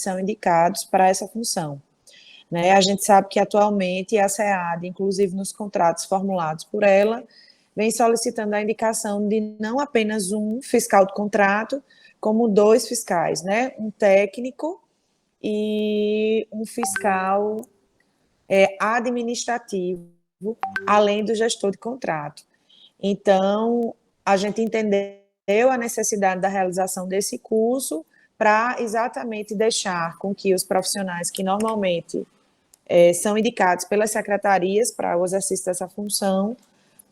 são indicados para essa função. Né? A gente sabe que atualmente a SEAD, inclusive nos contratos formulados por ela, vem solicitando a indicação de não apenas um fiscal de contrato, como 2 fiscais, né? Um técnico e um fiscal administrativo, além do gestor de contrato. Então, a gente entendeu a necessidade da realização desse curso para exatamente deixar com que os profissionais que normalmente são indicados pelas secretarias para o exercício dessa função,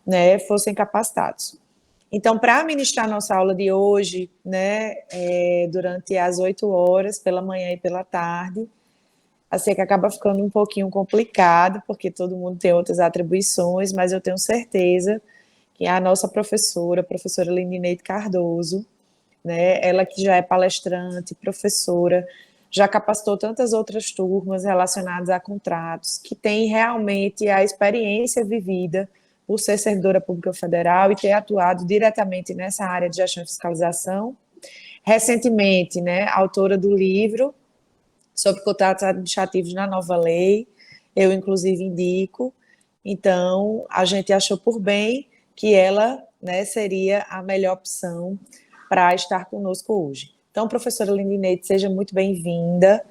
né, fossem capacitados. Então, para ministrar nossa aula de hoje, né, durante as 8 horas, pela manhã e pela tarde, assim que acaba ficando um pouquinho complicado, porque todo mundo tem outras atribuições, mas eu tenho certeza que a nossa professora, a professora Lindineide Cardoso, né, ela que já é palestrante, professora, já capacitou tantas outras turmas relacionadas a contratos, que tem realmente a experiência vivida por ser servidora pública federal e ter atuado diretamente nessa área de gestão e fiscalização. Recentemente, né, autora do livro sobre contratos administrativos na nova lei, eu inclusive indico. Então, a gente achou por bem que ela, né, seria a melhor opção para estar conosco hoje. Então, professora Lindineide, seja muito bem-vinda.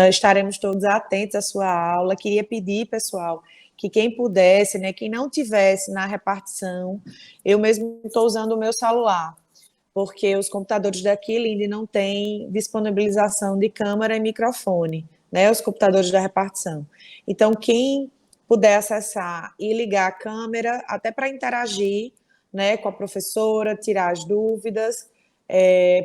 Estaremos todos atentos à sua aula. Queria pedir, pessoal, que quem pudesse, né, quem não tivesse na repartição, eu mesmo estou usando o meu celular, porque os computadores daqui, Lindy, não têm disponibilização de câmera e microfone, né, os computadores da repartição. Então, quem puder acessar e ligar a câmera, até para interagir, né, com a professora, tirar as dúvidas,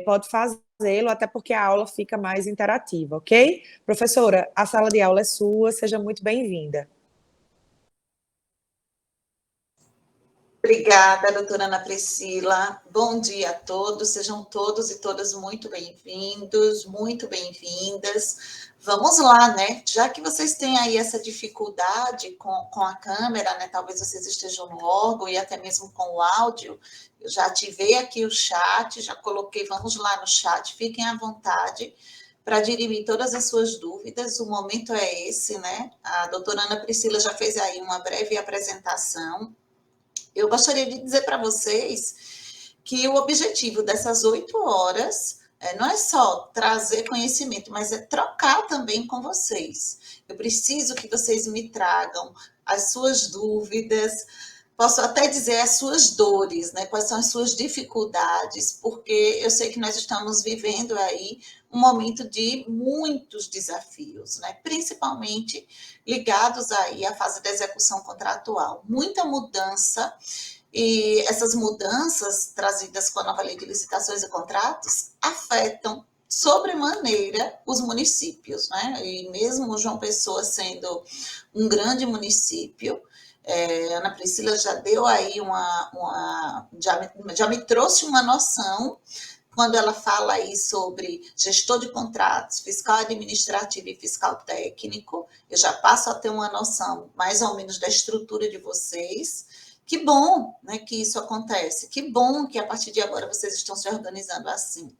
pode fazê-lo, até porque a aula fica mais interativa, ok? Professora, a sala de aula é sua, seja muito bem-vinda. Obrigada, doutora Ana Priscila. Bom dia a todos, sejam todos e todas muito bem-vindos, muito bem-vindas. Vamos lá, né? Já que vocês têm aí essa dificuldade com a câmera, né? Talvez vocês estejam no órgão e até mesmo com o áudio, eu já ativei aqui o chat, já coloquei, vamos lá no chat, fiquem à vontade para dirimir todas as suas dúvidas. O momento é esse, né? A doutora Ana Priscila já fez aí uma breve apresentação. Eu gostaria de dizer para vocês que o objetivo dessas 8 horas não é só trazer conhecimento, mas é trocar também com vocês. Eu preciso que vocês me tragam as suas dúvidas, posso até dizer as suas dores, né? Quais são as suas dificuldades, porque eu sei que nós estamos vivendo aí um momento de muitos desafios, né? Principalmente ligados aí à fase da execução contratual. Muita mudança, e essas mudanças trazidas com a nova lei de licitações e contratos afetam sobremaneira os municípios, né? E mesmo João Pessoa sendo um grande município, Ana Priscila já deu aí já me trouxe uma noção quando ela fala aí sobre gestor de contratos, fiscal administrativo e fiscal técnico. Eu já passo a ter uma noção mais ou menos da estrutura de vocês. Que bom, né, que isso acontece. Que bom que a partir de agora vocês estão se organizando assim.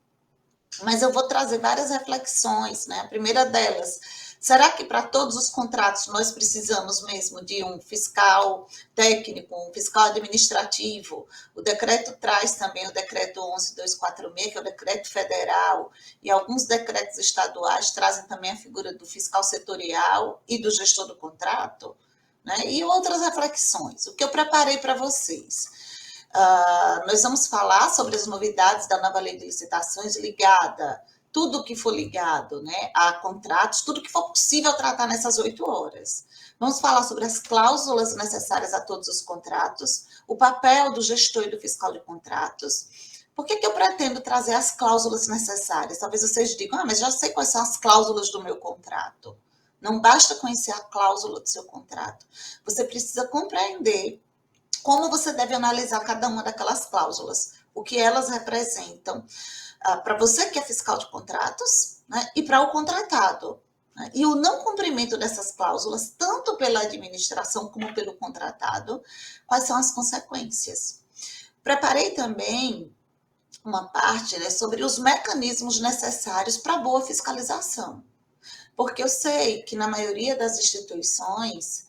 Mas eu vou trazer várias reflexões, né? A primeira delas, será que para todos os contratos nós precisamos mesmo de um fiscal técnico, um fiscal administrativo? O decreto traz também o decreto 11.246, que é o decreto federal, e alguns decretos estaduais trazem também a figura do fiscal setorial e do gestor do contrato, né? E outras reflexões. O que eu preparei para vocês? Nós vamos falar sobre as novidades da nova lei de licitações ligada, tudo que for ligado, né, a contratos, tudo que for possível tratar nessas 8 horas. Vamos falar sobre as cláusulas necessárias a todos os contratos, o papel do gestor e do fiscal de contratos. Por que eu pretendo trazer as cláusulas necessárias? Talvez vocês digam, mas já sei quais são as cláusulas do meu contrato. Não basta conhecer a cláusula do seu contrato. Você precisa compreender como você deve analisar cada uma daquelas cláusulas, o que elas representam para você que é fiscal de contratos, né, e para o contratado. Né, e o não cumprimento dessas cláusulas, tanto pela administração como pelo contratado, quais são as consequências. Preparei também uma parte, né, sobre os mecanismos necessários para boa fiscalização. Porque eu sei que na maioria das instituições,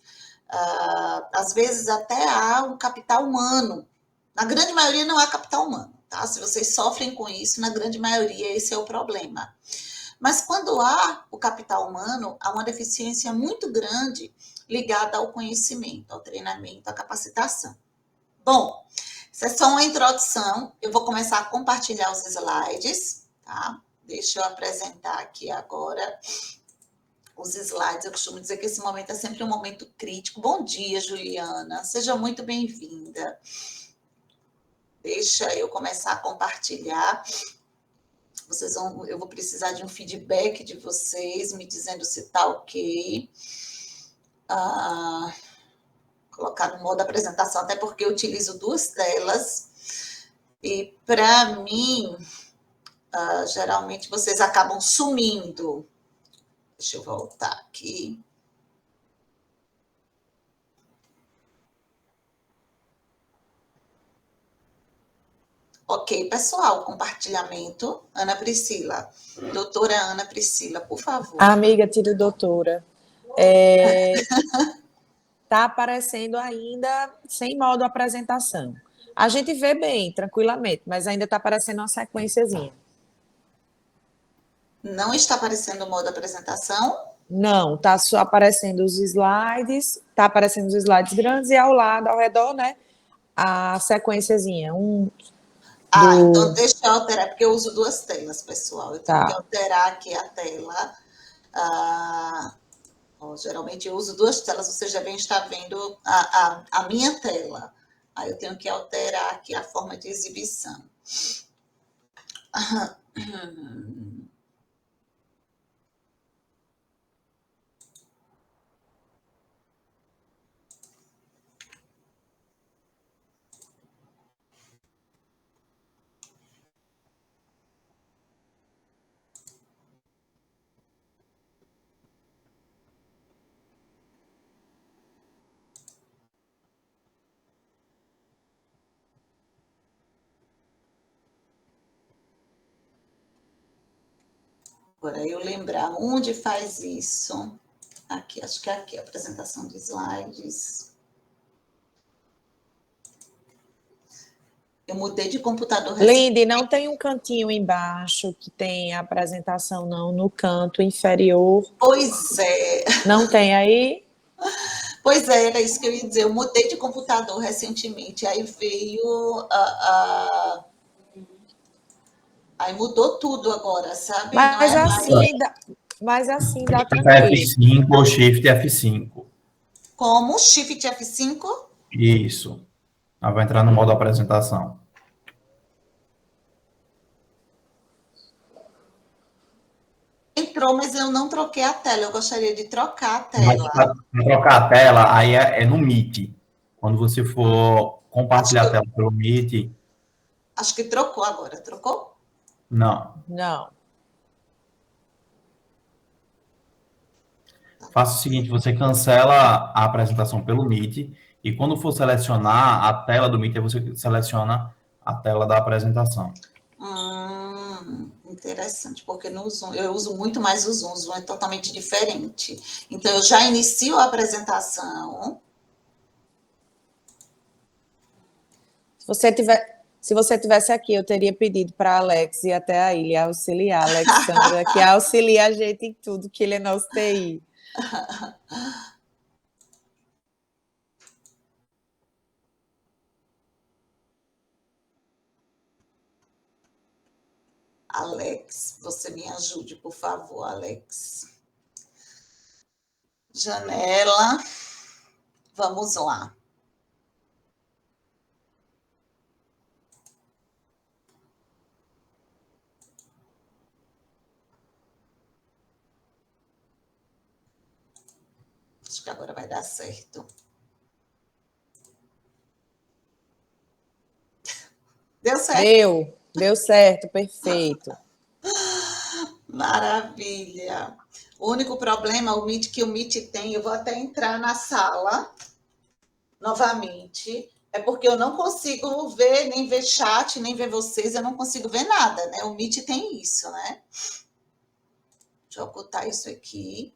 às vezes até há um capital humano. Na grande maioria não há capital humano, tá? Se vocês sofrem com isso, na grande maioria esse é o problema. Mas quando há o capital humano, há uma deficiência muito grande ligada ao conhecimento, ao treinamento, à capacitação. Bom, isso é só uma introdução. Eu vou começar a compartilhar os slides, tá? Deixa eu apresentar aqui agora os slides. Eu costumo dizer que esse momento é sempre um momento crítico. Bom dia, Juliana. Seja muito bem-vinda. Deixa eu começar a compartilhar. Eu vou precisar de um feedback de vocês, me dizendo se está ok. Colocar no modo apresentação, até porque eu utilizo duas telas. E, para mim, geralmente vocês acabam sumindo. Deixa eu voltar aqui. Ok, pessoal, compartilhamento. Ana Priscila, doutora Ana Priscila, por favor. Amiga, tira doutora. Tá aparecendo ainda sem modo apresentação. A gente vê bem, tranquilamente, mas ainda está aparecendo uma sequenciazinha. Não está aparecendo o modo apresentação? Não, está só aparecendo os slides, está aparecendo os slides grandes e ao lado, ao redor, né, a sequenciazinha. Então deixa eu alterar, porque eu uso duas telas, pessoal. Eu tenho que alterar aqui a tela. Geralmente eu uso duas telas, você já bem está vendo a minha tela. Aí eu tenho que alterar aqui a forma de exibição. Agora, eu lembrar onde faz isso. Aqui, acho que é aqui, a apresentação de slides. Eu mudei de computador. Lindy, não tem um cantinho embaixo que tem a apresentação, não, no canto inferior. Pois é. Não tem aí? Pois é, era isso que eu ia dizer. Eu mudei de computador recentemente, aí veio aí mudou tudo agora, sabe? Mas Não é assim dá tranquilo. F5 ou Shift F5. Como? Shift F5? Isso. Ela vai entrar no modo apresentação. Entrou, mas eu não troquei a tela. Eu gostaria de trocar a tela. Para trocar a tela, aí é no Meet. Quando você for compartilhar a tela pelo Meet. Acho que trocou agora. Trocou? Não. Não. Faça o seguinte, você cancela a apresentação pelo Meet e quando for selecionar a tela do Meet, você seleciona a tela da apresentação. Interessante, porque no Zoom, eu uso muito mais o Zoom é totalmente diferente. Então, eu já inicio a apresentação. Se você tivesse aqui, eu teria pedido para a Alex ir até a ilha auxiliar, a Alexandra, que auxilia a gente em tudo, que ele é nosso TI. Alex, você me ajude, por favor, Alex. Janela. Vamos lá. Acho que agora vai dar certo. Deu certo? Deu certo, perfeito. Maravilha. O único problema, o Meet que o Meet tem, eu vou até entrar na sala novamente, é porque eu não consigo ver, nem ver chat, nem ver vocês, eu não consigo ver nada, né? O Meet tem isso, né? Deixa Deixa eu ocultar isso aqui.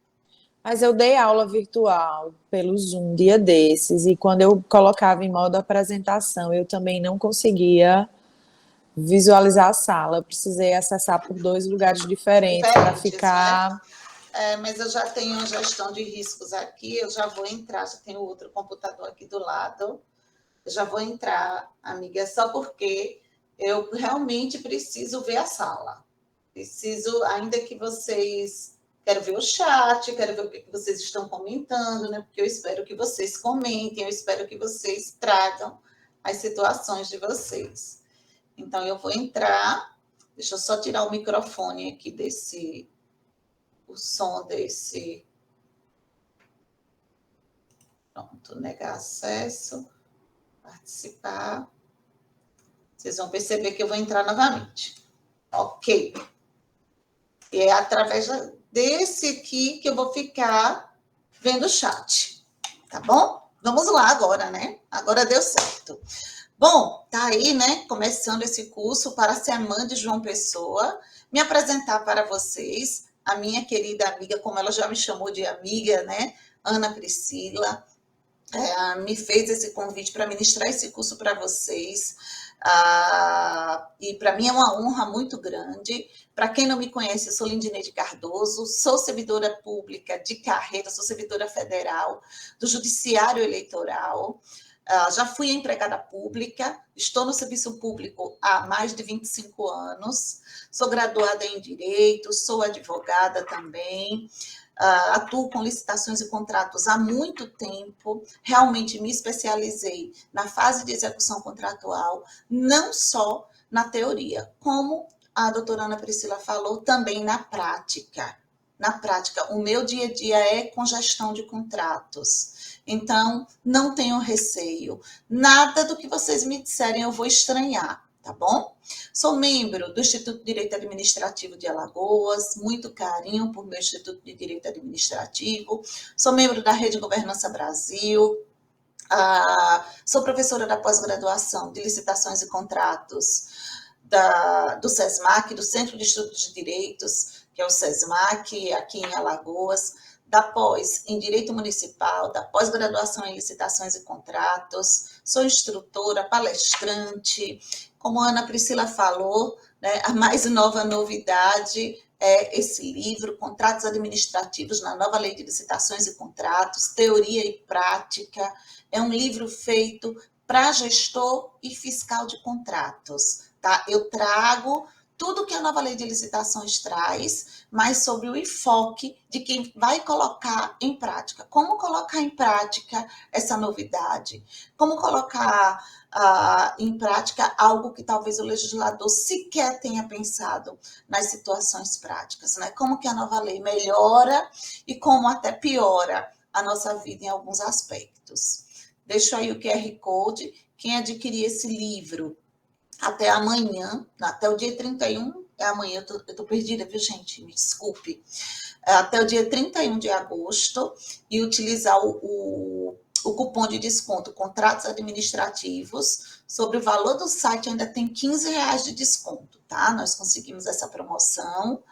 Mas eu dei aula virtual pelo Zoom um dia desses, e quando eu colocava em modo apresentação, eu também não conseguia visualizar a sala. Eu precisei acessar por 2 lugares diferentes para Diferentes, né? ficar. Mas eu já tenho a gestão de riscos aqui, eu já vou entrar, já tenho outro computador aqui do lado. Eu já vou entrar, amiga, só porque eu realmente preciso ver a sala. Preciso, ainda que vocês... Quero ver o chat, quero ver o que vocês estão comentando, né? Porque eu espero que vocês comentem, eu espero que vocês tragam as situações de vocês. Então, eu vou entrar... Deixa eu só tirar o microfone aqui desse... O som desse... Pronto, negar acesso, participar. Vocês vão perceber que eu vou entrar novamente. Ok. E é através desse aqui que eu vou ficar vendo o chat. Tá bom? Vamos lá agora, né? Agora deu certo. Bom, tá aí, né? Começando esse curso para ser mãe de João Pessoa. Me apresentar para vocês a minha querida amiga, como ela já me chamou de amiga, né? Ana Priscila. Me fez esse convite para ministrar esse curso para vocês. E para mim é uma honra muito grande. Para quem não me conhece, eu sou Lindineide Cardoso, sou servidora pública de carreira, sou servidora federal do Judiciário Eleitoral. Já fui empregada pública, estou no serviço público há mais de 25 anos, sou graduada em Direito, sou advogada também. Atuo com licitações e contratos há muito tempo, realmente me especializei na fase de execução contratual, não só na teoria, como a doutora Ana Priscila falou, também na prática. Na prática, o meu dia a dia é com gestão de contratos. Então, não tenho receio. Nada do que vocês me disserem eu vou estranhar, tá bom? Sou membro do Instituto de Direito Administrativo de Alagoas, muito carinho por meu Instituto de Direito Administrativo. Sou membro da Rede Governança Brasil. Sou professora da pós-graduação de Licitações e Contratos do SESMAC, do Centro de Estudos de Direitos, que é o SESMAC, aqui em Alagoas, da pós em Direito Municipal, da pós-graduação em Licitações e Contratos, sou instrutora, palestrante. Como a Ana Priscila falou, né, a mais nova novidade é esse livro, Contratos Administrativos na Nova Lei de Licitações e Contratos, Teoria e Prática. É um livro feito para gestor e fiscal de contratos. Tá? Eu trago tudo que a nova lei de licitações traz, mas sobre o enfoque de quem vai colocar em prática. Como colocar em prática essa novidade? Como colocar em prática algo que talvez o legislador sequer tenha pensado nas situações práticas, né? Como que a nova lei melhora e como até piora a nossa vida em alguns aspectos. Deixo aí o QR Code. Quem adquirir esse livro até amanhã, até o dia 31, é amanhã, eu tô perdida, viu, gente? Me desculpe. Até o dia 31 de agosto e utilizar o cupom de desconto Contratos Administrativos, sobre o valor do site ainda tem R$ 15 de desconto, tá? Nós conseguimos essa promoção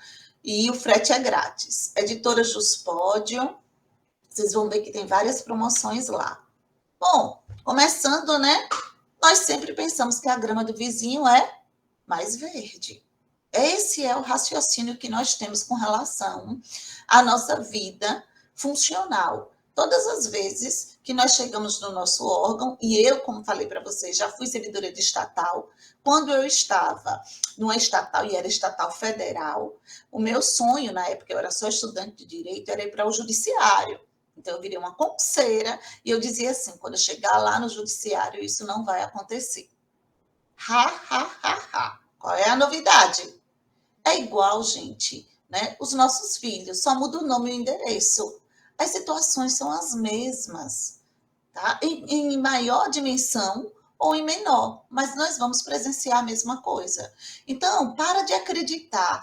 e o frete é grátis. Editora Juspódio, vocês vão ver que tem várias promoções lá. Bom, começando, né? Nós sempre pensamos que a grama do vizinho é mais verde. Esse é o raciocínio que nós temos com relação à nossa vida funcional. Todas as vezes que nós chegamos no nosso órgão, e eu, como falei para vocês, já fui servidora de estatal, quando eu estava numa estatal, e era estatal federal, o meu sonho, na época eu era só estudante de direito, era ir para o judiciário. Então, eu virei uma concurseira e eu dizia assim, quando eu chegar lá no judiciário, isso não vai acontecer. Qual é a novidade? É igual, gente, né? Os nossos filhos, só muda o nome e o endereço. As situações são as mesmas, tá? Em maior dimensão ou em menor, mas nós vamos presenciar a mesma coisa. Então, para de acreditar,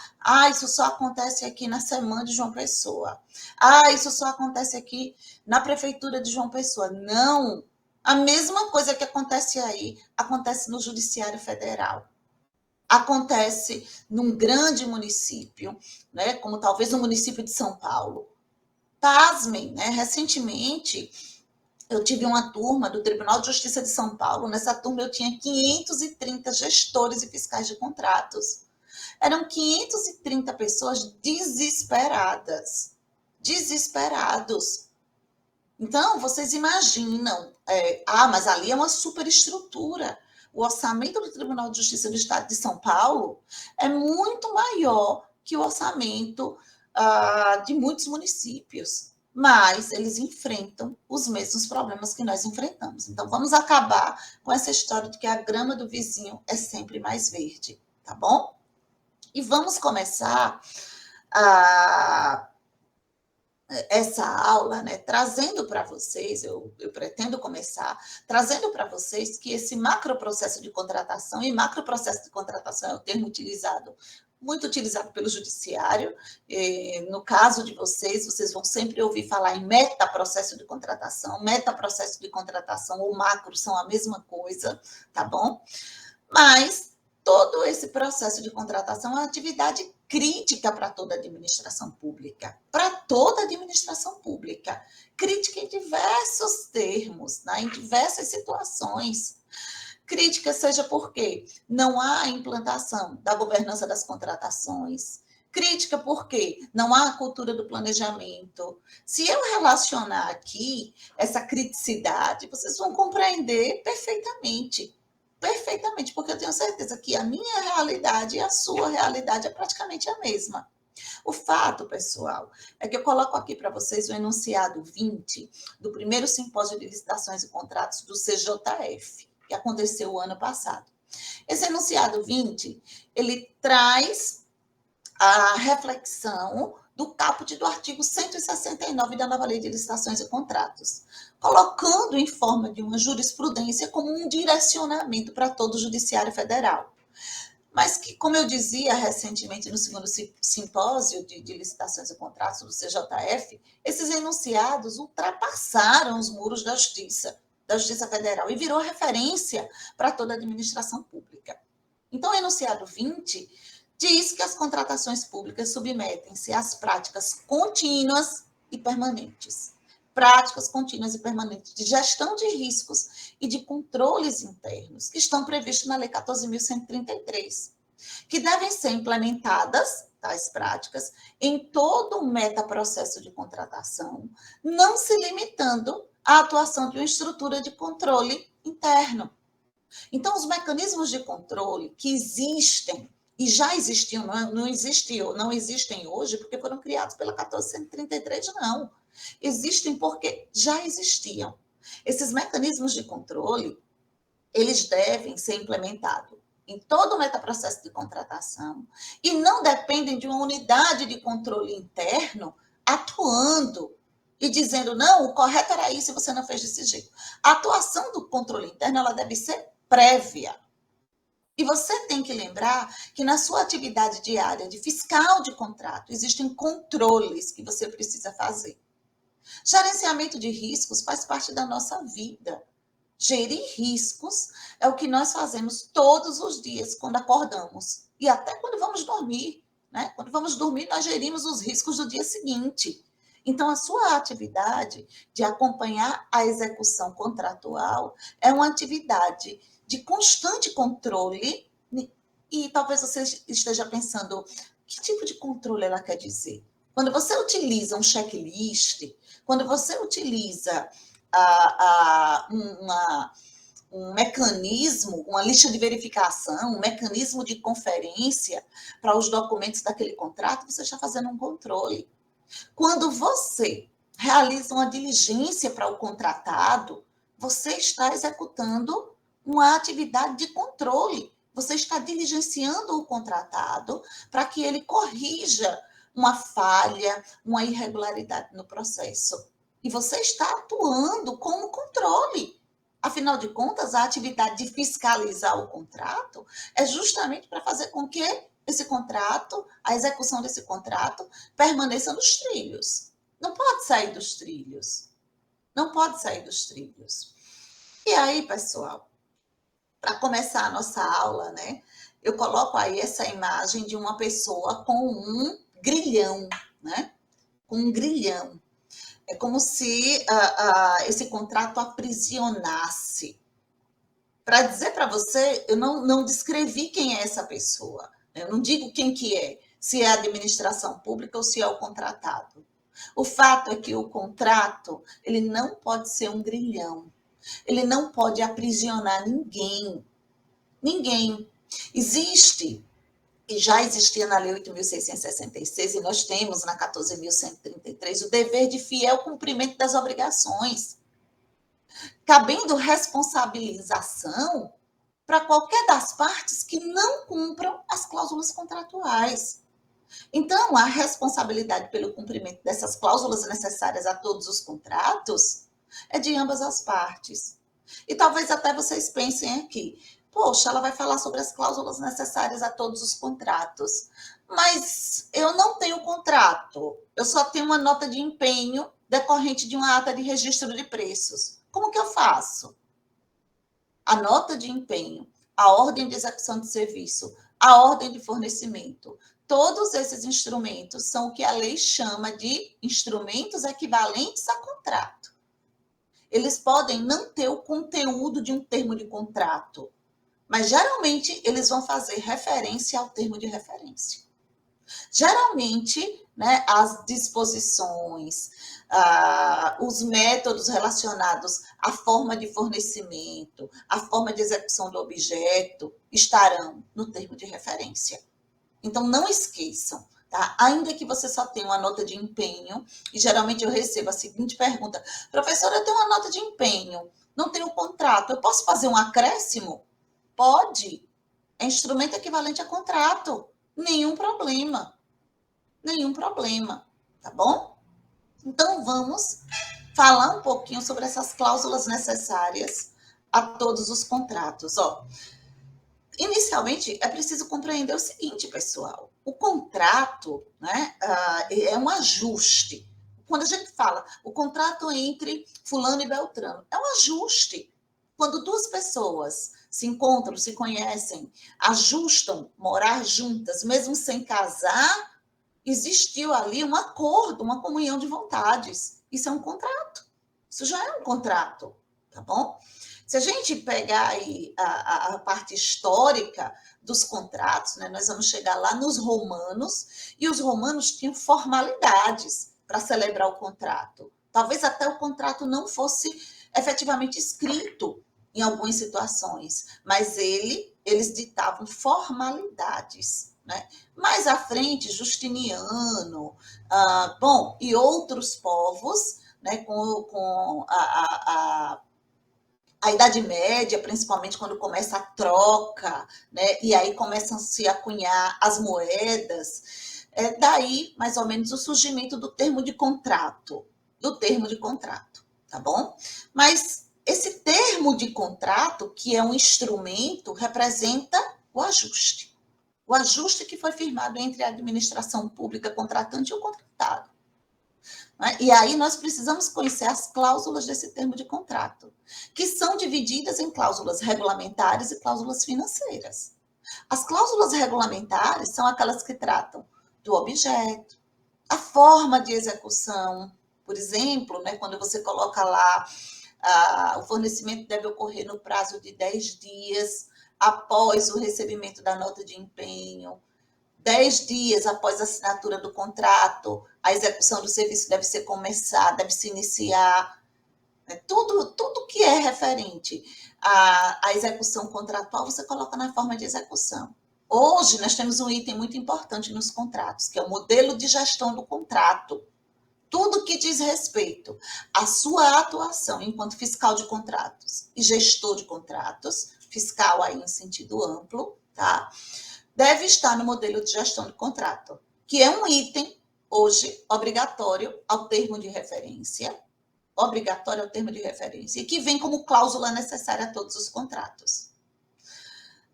isso só acontece aqui na Semana de João Pessoa. Isso só acontece aqui na Prefeitura de João Pessoa. Não, a mesma coisa que acontece aí, acontece no Judiciário Federal. acontece num grande município, né, como talvez o município de São Paulo. Pasmem, né? Recentemente, eu tive uma turma do Tribunal de Justiça de São Paulo. Nessa turma, eu tinha 530 gestores e fiscais de contratos. Eram 530 pessoas desesperadas. Desesperados. Então, vocês imaginam, mas ali é uma superestrutura. O orçamento do Tribunal de Justiça do Estado de São Paulo é muito maior que o orçamento de muitos municípios, mas eles enfrentam os mesmos problemas que nós enfrentamos. Então, vamos acabar com essa história de que a grama do vizinho é sempre mais verde, tá bom? E vamos começar essa aula, né, trazendo para vocês, eu pretendo começar trazendo para vocês que esse macroprocesso de contratação, e macroprocesso de contratação é o termo muito utilizado pelo judiciário. No caso de vocês vão sempre ouvir falar em metaprocesso de contratação ou macro são a mesma coisa, tá bom? Mas todo esse processo de contratação é uma atividade crítica para toda a administração pública. Crítica em diversos termos, né? Em diversas situações. Crítica seja porque não há implantação da governança das contratações. Crítica porque não há a cultura do planejamento. Se eu relacionar aqui essa criticidade, vocês vão compreender perfeitamente, porque eu tenho certeza que a minha realidade e a sua realidade é praticamente a mesma. O fato, pessoal, é que eu coloco aqui para vocês o enunciado 20 do primeiro simpósio de licitações e contratos do CJF, que aconteceu o ano passado. Esse enunciado 20, ele traz a reflexão do caput do artigo 169 da nova Lei de Licitações e Contratos, colocando em forma de uma jurisprudência como um direcionamento para todo o Judiciário Federal. Mas que, como eu dizia recentemente no segundo simpósio de licitações e contratos do CJF, esses enunciados ultrapassaram os muros da Justiça Federal e virou referência para toda a administração pública. Então, o enunciado 20 diz que as contratações públicas submetem-se às práticas contínuas e permanentes. Práticas contínuas e permanentes de gestão de riscos e de controles internos, que estão previstos na Lei 14.133, que devem ser implementadas, tais práticas, em todo o metaprocesso de contratação, não se limitando à atuação de uma estrutura de controle interno. Então, os mecanismos de controle que existem e já existiam, não existem hoje porque foram criados pela 1433, não. Existem porque já existiam. Esses mecanismos de controle, eles devem ser implementados em todo o metaprocesso de contratação e não dependem de uma unidade de controle interno atuando e dizendo, não, o correto era isso e você não fez desse jeito. A atuação do controle interno, ela deve ser prévia. E você tem que lembrar que na sua atividade diária de fiscal de contrato, existem controles que você precisa fazer. Gerenciamento de riscos faz parte da nossa vida. Gerir riscos é o que nós fazemos todos os dias quando acordamos e até quando vamos dormir, né? Quando vamos dormir, nós gerimos os riscos do dia seguinte. Então, a sua atividade de acompanhar a execução contratual é uma atividade de constante controle, e talvez você esteja pensando, que tipo de controle ela quer dizer? Quando você utiliza um checklist, quando você utiliza um mecanismo, uma lista de verificação, um mecanismo de conferência para os documentos daquele contrato, você está fazendo um controle. Quando você realiza uma diligência para o contratado, você está executando uma atividade de controle. Você está diligenciando o contratado para que ele corrija uma falha, uma irregularidade no processo. E você está atuando como controle. Afinal de contas, a atividade de fiscalizar o contrato é justamente para fazer com que esse contrato, a execução desse contrato, permaneça nos trilhos. Não pode sair dos trilhos. Não pode sair dos trilhos. E aí, pessoal, para começar a nossa aula, né, eu coloco aí essa imagem de uma pessoa com um grilhão, né? Com um grilhão. É como se esse contrato aprisionasse. Para dizer para você, eu não descrevi quem é essa pessoa. Eu não digo quem que é, se é a administração pública ou se é o contratado. O fato é que o contrato, ele não pode ser um grilhão. Ele não pode aprisionar ninguém. Ninguém. Existe, e já existia na Lei 8.666, e nós temos na 14.133, o dever de fiel cumprimento das obrigações, cabendo responsabilização para qualquer das partes que não cumpram as cláusulas contratuais. Então, a responsabilidade pelo cumprimento dessas cláusulas necessárias a todos os contratos é de ambas as partes. E talvez até vocês pensem aqui, poxa, ela vai falar sobre as cláusulas necessárias a todos os contratos, mas eu não tenho contrato, eu só tenho uma nota de empenho decorrente de uma ata de registro de preços. Como que eu faço? A nota de empenho, a ordem de execução de serviço, a ordem de fornecimento, todos esses instrumentos são o que a lei chama de instrumentos equivalentes a contrato. Eles podem não ter o conteúdo de um termo de contrato, mas geralmente eles vão fazer referência ao termo de referência. Geralmente, né, as disposições, os métodos relacionados à forma de fornecimento, à forma de execução do objeto, estarão no termo de referência. Então, não esqueçam, tá? Ainda que você só tenha uma nota de empenho, e geralmente eu recebo a seguinte pergunta, professora, eu tenho uma nota de empenho, não tenho contrato, eu posso fazer um acréscimo? Pode. É instrumento equivalente a contrato. Nenhum problema. Nenhum problema, tá bom? Então, vamos falar um pouquinho sobre essas cláusulas necessárias a todos os contratos. Inicialmente, é preciso compreender o seguinte, pessoal. O contrato, né, é um ajuste. Quando a gente fala o contrato entre fulano e beltrano, é um ajuste. Quando duas pessoas se encontram, se conhecem, ajustam morar juntas, mesmo sem casar, existiu ali um acordo, uma comunhão de vontades. Isso é um contrato. Isso já é um contrato, tá bom? Se a gente pegar aí a parte histórica dos contratos, né, nós vamos chegar lá nos romanos, e os romanos tinham formalidades para celebrar o contrato. Talvez até o contrato não fosse efetivamente escrito em algumas situações, mas eles ditavam formalidades, né? Mais à frente, Justiniano, e outros povos, né, com a Idade Média, principalmente quando começa a troca, né, e aí começam a se acunhar as moedas, daí, mais ou menos, o surgimento do termo de contrato, tá bom? Mas esse termo de contrato, que é um instrumento, representa o ajuste que foi firmado entre a administração pública contratante e o contratado. E aí nós precisamos conhecer as cláusulas desse termo de contrato, que são divididas em cláusulas regulamentares e cláusulas financeiras. As cláusulas regulamentares são aquelas que tratam do objeto, a forma de execução, por exemplo, né, quando você coloca lá o fornecimento deve ocorrer no prazo de 10 dias após o recebimento da nota de empenho, 10 dias após a assinatura do contrato, a execução do serviço deve ser começada, deve se iniciar. Tudo que é referente à execução contratual, você coloca na forma de execução. Hoje, nós temos um item muito importante nos contratos, que é o modelo de gestão do contrato. Tudo que diz respeito à sua atuação enquanto fiscal de contratos e gestor de contratos, fiscal aí em sentido amplo, tá? Deve estar no modelo de gestão de contrato, que é um item, hoje, obrigatório ao termo de referência, e que vem como cláusula necessária a todos os contratos.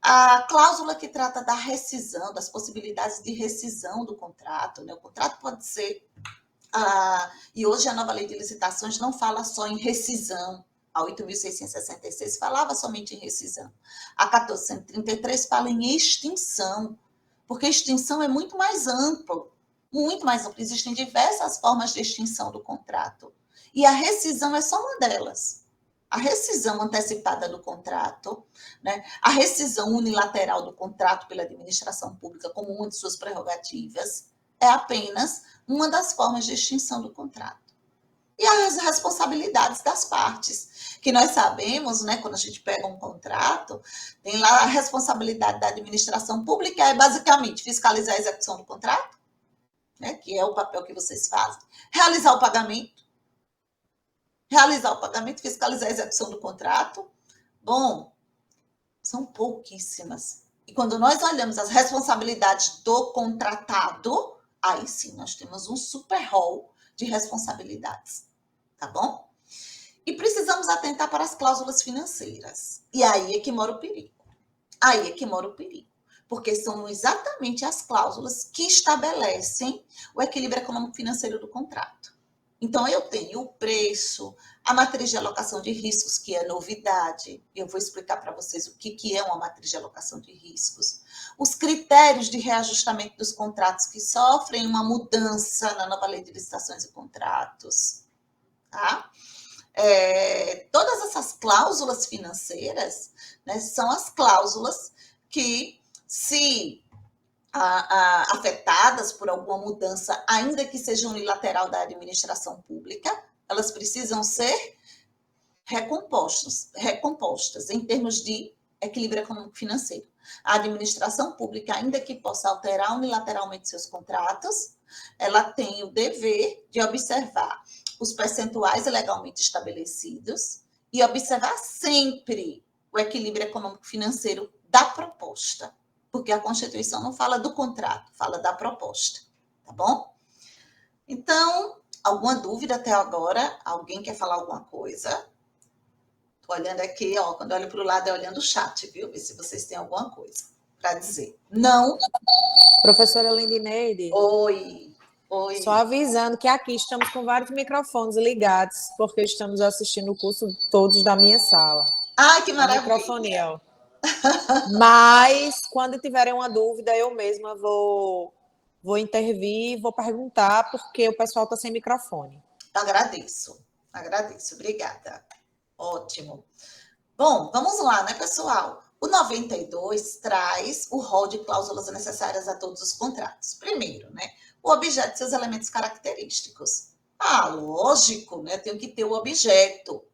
A cláusula que trata da rescisão, das possibilidades de rescisão do contrato, né? O contrato pode ser... e hoje a nova lei de licitações não fala só em rescisão, A 8.666 falava somente em rescisão. A 1433 fala em extinção, porque extinção é muito mais amplo, muito mais amplo. Existem diversas formas de extinção do contrato. E a rescisão é só uma delas. A rescisão antecipada do contrato, né? A rescisão unilateral do contrato pela administração pública como uma de suas prerrogativas, é apenas uma das formas de extinção do contrato. E as responsabilidades das partes, que nós sabemos, né, quando a gente pega um contrato, tem lá a responsabilidade da administração pública, é basicamente fiscalizar a execução do contrato, né, que é o papel que vocês fazem, realizar o pagamento, fiscalizar a execução do contrato. Bom, são pouquíssimas. E quando nós olhamos as responsabilidades do contratado, aí sim nós temos um super rol de responsabilidades, tá bom? E precisamos atentar para as cláusulas financeiras. E aí é que mora o perigo. Porque são exatamente as cláusulas que estabelecem o equilíbrio econômico-financeiro do contrato. Então, eu tenho o preço, a matriz de alocação de riscos, que é novidade. Eu vou explicar para vocês o que é uma matriz de alocação de riscos. Os critérios de reajustamento dos contratos que sofrem uma mudança na nova lei de licitações e contratos. Tá? Todas essas cláusulas financeiras, né, são as cláusulas que, se afetadas por alguma mudança, ainda que seja unilateral da administração pública, elas precisam ser recompostas em termos de equilíbrio econômico-financeiro. A administração pública, ainda que possa alterar unilateralmente seus contratos, ela tem o dever de observar os percentuais legalmente estabelecidos e observar sempre o equilíbrio econômico-financeiro da proposta, porque a Constituição não fala do contrato, fala da proposta, tá bom? Então, alguma dúvida até agora? Alguém quer falar alguma coisa? Estou olhando aqui, ó, quando eu olho para o lado, é olhando o chat, viu? Ver se vocês têm alguma coisa para dizer. Não? Professora Lindineide. Oi. Só avisando que aqui estamos com vários microfones ligados, porque estamos assistindo o curso todos da minha sala. Ai, que maravilha! Microfonia. Mas, quando tiverem uma dúvida, eu mesma vou intervir, vou perguntar, porque o pessoal está sem microfone. Agradeço, obrigada. Ótimo. Bom, vamos lá, né, pessoal? O 92 traz o rol de cláusulas necessárias a todos os contratos. Primeiro, né, o objeto e seus elementos característicos. Lógico, né, tenho que ter o objeto.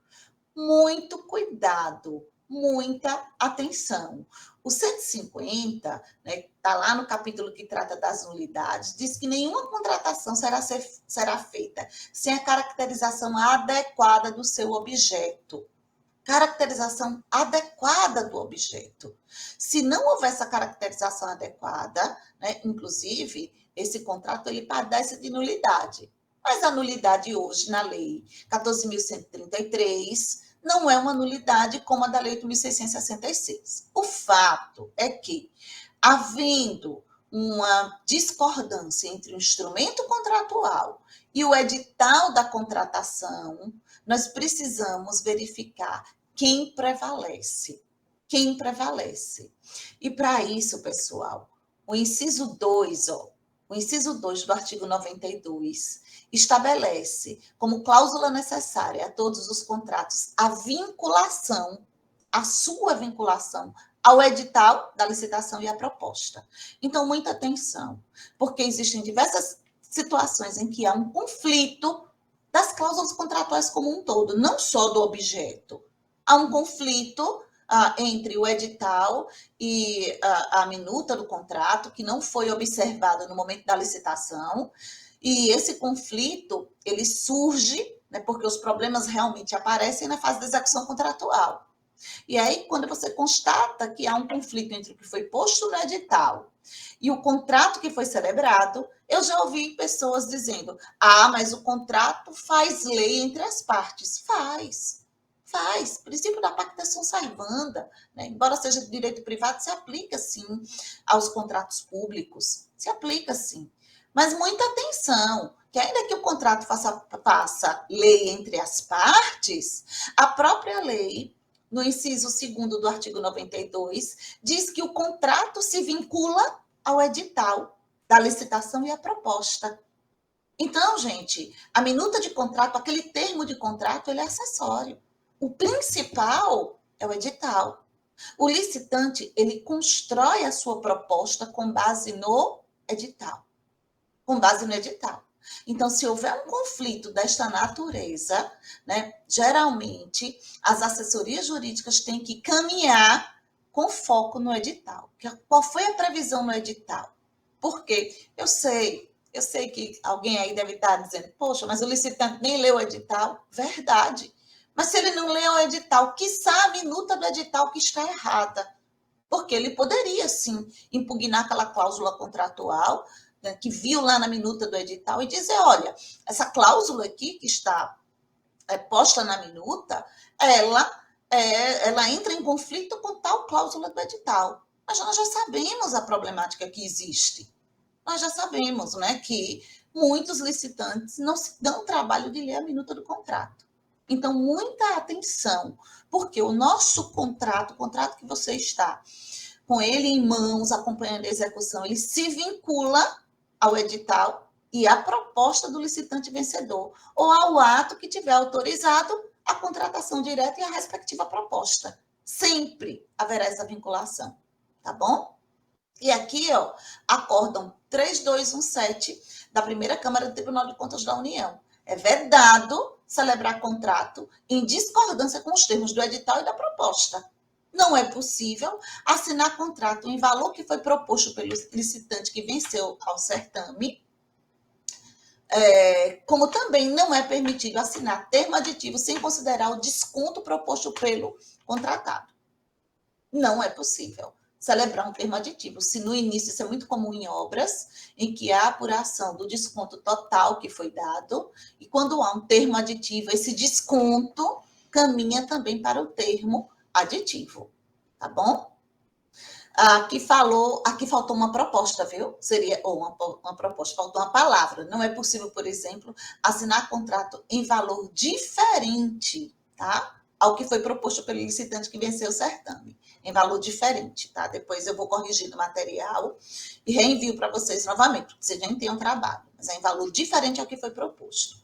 Muito cuidado, muita atenção. O 150, né, está lá no capítulo que trata das nulidades, diz que nenhuma contratação será feita sem a caracterização adequada do seu objeto. Caracterização adequada do objeto. Se não houver essa caracterização adequada, né, inclusive, esse contrato ele padece de nulidade. Mas a nulidade hoje na lei 14.133 não é uma nulidade como a da lei 8.666. O fato é que, havendo uma discordância entre o instrumento contratual e o edital da contratação, nós precisamos verificar quem prevalece. E para isso, pessoal, o inciso 2 do artigo 92 estabelece como cláusula necessária a todos os contratos a sua vinculação ao edital da licitação e à proposta. Então, muita atenção, porque existem diversas situações em que há um conflito das cláusulas contratuais como um todo, não só do objeto. Há um conflito entre o edital e a minuta do contrato, que não foi observada no momento da licitação, e esse conflito, ele surge, né, porque os problemas realmente aparecem na fase da execução contratual. E aí, quando você constata que há um conflito entre o que foi posto no edital e o contrato que foi celebrado, eu já ouvi pessoas dizendo, mas o contrato faz lei entre as partes. Faz. Princípio da pactação servanda, né? Embora seja de direito privado, se aplica, sim, aos contratos públicos. Se aplica, sim. Mas muita atenção, que ainda que o contrato faça lei entre as partes, a própria lei, no inciso 2º do artigo 92, diz que o contrato se vincula ao edital da licitação e à proposta. Então, gente, a minuta de contrato, aquele termo de contrato, ele é acessório. O principal é o edital. O licitante, ele constrói a sua proposta com base no edital. Com base no edital. Então, se houver um conflito desta natureza, né, geralmente as assessorias jurídicas têm que caminhar com foco no edital. Qual foi a previsão no edital? Porque eu sei que alguém aí deve estar dizendo, poxa, mas o licitante nem leu o edital. Verdade. Mas se ele não leu o edital, quiçá a minuta do edital que está errada. Porque ele poderia, sim, impugnar aquela cláusula contratual, né, que viu lá na minuta do edital e dizer, olha, essa cláusula aqui que está posta na minuta, ela entra em conflito com tal cláusula do edital. Mas nós já sabemos a problemática que existe. Nós já sabemos, né, que muitos licitantes não se dão o trabalho de ler a minuta do contrato. Então, muita atenção, porque o nosso contrato, o contrato que você está com ele em mãos, acompanhando a execução, ele se vincula ao edital e à proposta do licitante vencedor, ou ao ato que tiver autorizado a contratação direta e a respectiva proposta. Sempre haverá essa vinculação, tá bom? E aqui, ó, acórdão 3217 da primeira Câmara do Tribunal de Contas da União. É vedado celebrar contrato em discordância com os termos do edital e da proposta. Não é possível assinar contrato em valor que foi proposto pelo licitante que venceu ao certame, como também não é permitido assinar termo aditivo sem considerar o desconto proposto pelo contratado. Não é possível celebrar um termo aditivo. Se no início isso é muito comum em obras, em que há apuração do desconto total que foi dado, e quando há um termo aditivo, esse desconto caminha também para o termo aditivo, tá bom? Aqui faltou uma proposta, viu? Seria, ou uma proposta, faltou uma palavra. Não é possível, por exemplo, assinar contrato em valor diferente, tá? Ao que foi proposto pelo licitante que venceu o certame, em valor diferente, tá? Depois eu vou corrigir no material e reenvio para vocês novamente, porque vocês nem têm um trabalho, mas é em valor diferente ao que foi proposto.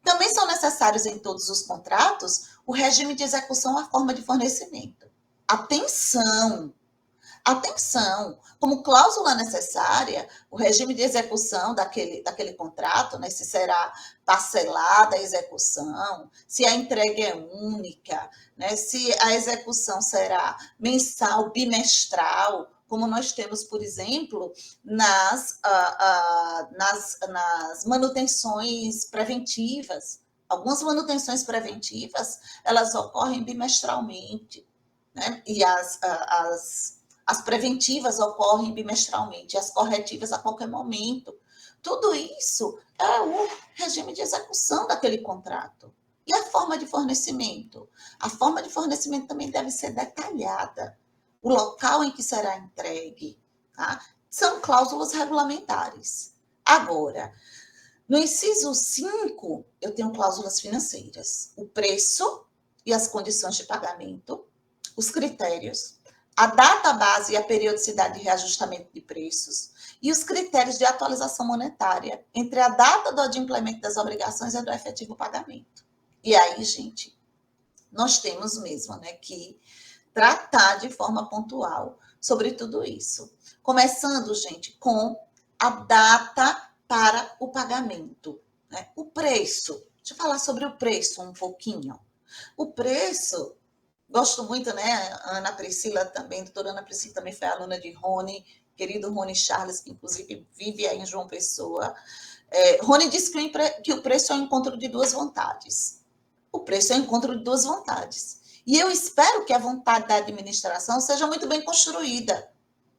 Também são necessários em todos os contratos o regime de execução ou a forma de fornecimento. Atenção! Atenção, como cláusula necessária, o regime de execução daquele contrato, né, se será parcelada a execução, se a entrega é única, né, se a execução será mensal, bimestral, como nós temos, por exemplo, nas manutenções preventivas. Algumas manutenções preventivas, elas ocorrem bimestralmente, né, e as preventivas ocorrem bimestralmente, as corretivas a qualquer momento. Tudo isso é o regime de execução daquele contrato. E a forma de fornecimento? A forma de fornecimento também deve ser detalhada. O local em que será entregue, tá? São cláusulas regulamentares. Agora, no inciso 5, eu tenho cláusulas financeiras. O preço e as condições de pagamento, os critérios, a data base e a periodicidade de reajustamento de preços e os critérios de atualização monetária entre a data do adimplemento das obrigações e do efetivo pagamento. E aí, gente, nós temos mesmo, né, que tratar de forma pontual sobre tudo isso. Começando, gente, com a data para o pagamento, né? O preço. Deixa eu falar sobre o preço um pouquinho. O preço... Gosto muito, né? A Ana Priscila também, a doutora Ana Priscila também foi aluna de Rony, querido Rony Charles, que inclusive vive aí em João Pessoa. Rony disse que o preço é o encontro de duas vontades. O preço é o encontro de duas vontades. E eu espero que a vontade da administração seja muito bem construída,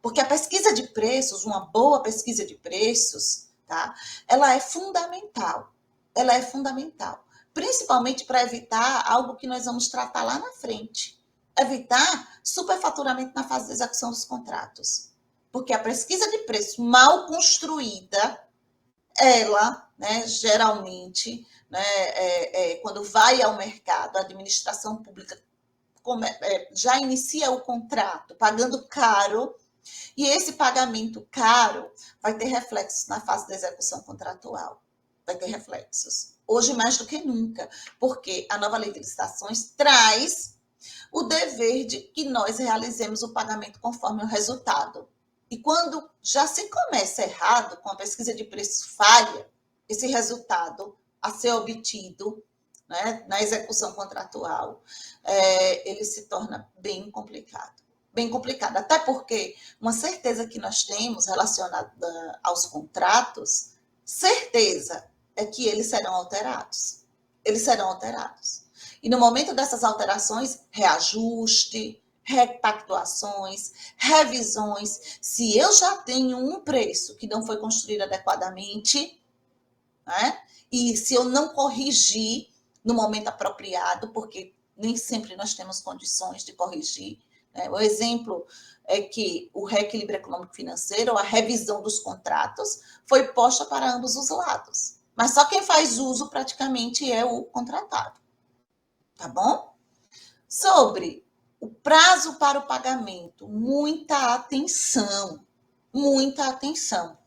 porque a pesquisa de preços, uma boa pesquisa de preços, tá? Ela é fundamental. Ela é fundamental. Principalmente para evitar algo que nós vamos tratar lá na frente. Evitar superfaturamento na fase de execução dos contratos. Porque a pesquisa de preço mal construída, ela, né, geralmente, né, quando vai ao mercado, a administração pública já inicia o contrato pagando caro, e esse pagamento caro vai ter reflexos na fase da execução contratual. Vai ter reflexos. Hoje, mais do que nunca, porque a nova lei de licitações traz o dever de que nós realizemos o pagamento conforme o resultado. E quando já se começa errado, com a pesquisa de preços falha, esse resultado a ser obtido, né, na execução contratual, ele se torna bem complicado. Bem complicado, até porque uma certeza que nós temos relacionada aos contratos, certeza é que eles serão alterados. Eles serão alterados. E no momento dessas alterações, reajuste, repactuações, revisões. Se eu já tenho um preço que não foi construído adequadamente, né? E se eu não corrigir no momento apropriado, porque nem sempre nós temos condições de corrigir, né? O exemplo é que o reequilíbrio econômico-financeiro, a revisão dos contratos, foi posta para ambos os lados. Mas só quem faz uso praticamente é o contratado. Tá bom? Sobre o prazo para o pagamento, muita atenção, muita atenção.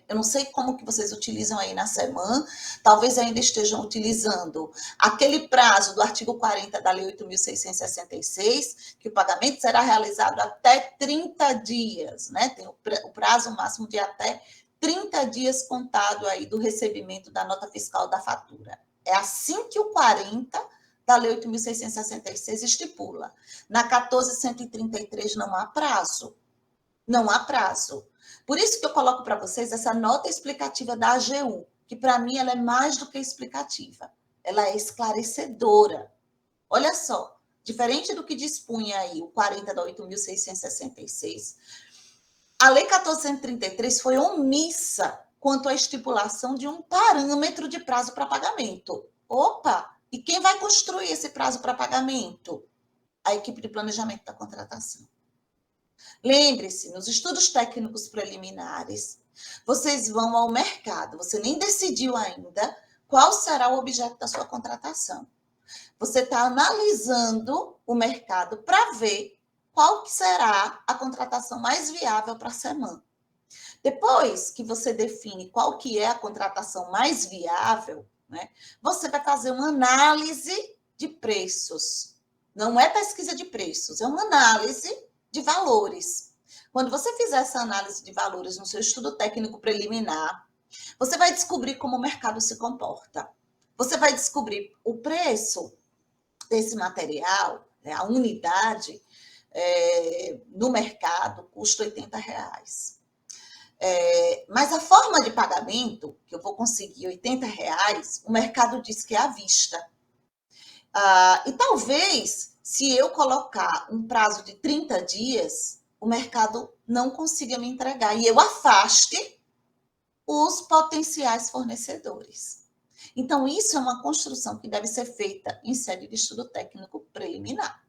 Eu não sei como que vocês utilizam aí na semana, talvez ainda estejam utilizando aquele prazo do artigo 40 da Lei 8.666, que o pagamento será realizado até 30 dias, né? Tem o prazo máximo de até 30 dias contado aí do recebimento da nota fiscal da fatura. É assim que o 40 da Lei 8.666 estipula. Na 14.133 não há prazo. Não há prazo. Por isso que eu coloco para vocês essa nota explicativa da AGU, que para mim ela é mais do que explicativa. Ela é esclarecedora. Olha só, diferente do que dispunha aí o 40 da 8.666, a Lei 14.133 foi omissa quanto à estipulação de um parâmetro de prazo para pagamento. Opa! E quem vai construir esse prazo para pagamento? A equipe de planejamento da contratação. Lembre-se, nos estudos técnicos preliminares, vocês vão ao mercado, você nem decidiu ainda qual será o objeto da sua contratação. Você está analisando o mercado para ver qual que será a contratação mais viável para a semana. Depois que você define qual que é a contratação mais viável, né, você vai fazer uma análise de preços. Não é pesquisa de preços, é uma análise de valores. Quando você fizer essa análise de valores no seu estudo técnico preliminar, você vai descobrir como o mercado se comporta. Você vai descobrir o preço desse material, né, a unidade no mercado custa R$80. Mas a forma de pagamento, que eu vou conseguir R$80, o mercado diz que é à vista. E talvez, se eu colocar um prazo de 30 dias, o mercado não consiga me entregar e eu afaste os potenciais fornecedores. Então, isso é uma construção que deve ser feita em sede de estudo técnico preliminar.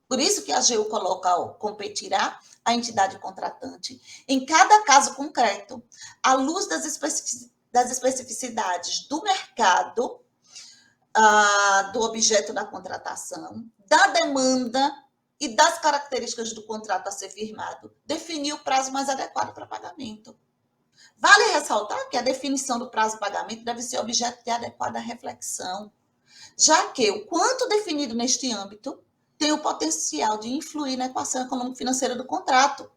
Por isso que a AGU coloca, competirá a entidade contratante em cada caso concreto, à luz das especificidades do mercado, do objeto da contratação, da demanda e das características do contrato a ser firmado, definir o prazo mais adequado para pagamento. Vale ressaltar que a definição do prazo de pagamento deve ser objeto de adequada reflexão, já que o quanto definido neste âmbito tem o potencial de influir na equação econômico-financeira do contrato.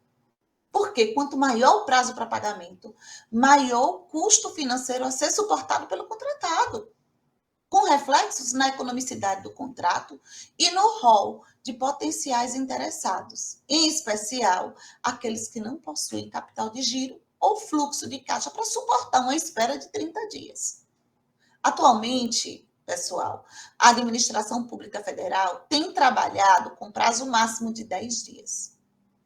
Porque quanto maior o prazo para pagamento, maior o custo financeiro a ser suportado pelo contratado, com reflexos na economicidade do contrato e no rol de potenciais interessados, em especial aqueles que não possuem capital de giro ou fluxo de caixa para suportar uma espera de 30 dias. Atualmente, pessoal, a administração pública federal tem trabalhado com prazo máximo de 10 dias.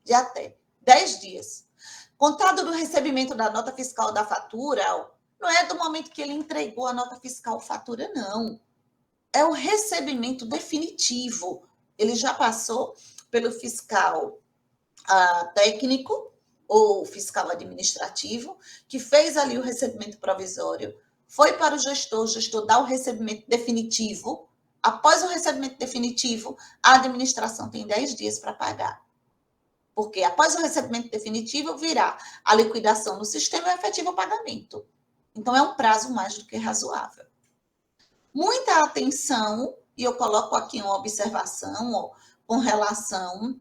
De até 10 dias. Contado do recebimento da nota fiscal da fatura, não é do momento que ele entregou a nota fiscal ou fatura, não. É o recebimento definitivo. Ele já passou pelo fiscal técnico, ou fiscal administrativo, que fez ali o recebimento provisório, foi para o gestor dá o recebimento definitivo. Após o recebimento definitivo, a administração tem 10 dias para pagar. Porque após o recebimento definitivo, virá a liquidação no sistema e o efetivo pagamento. Então, é um prazo mais do que razoável. Muita atenção, e eu coloco aqui uma observação com relação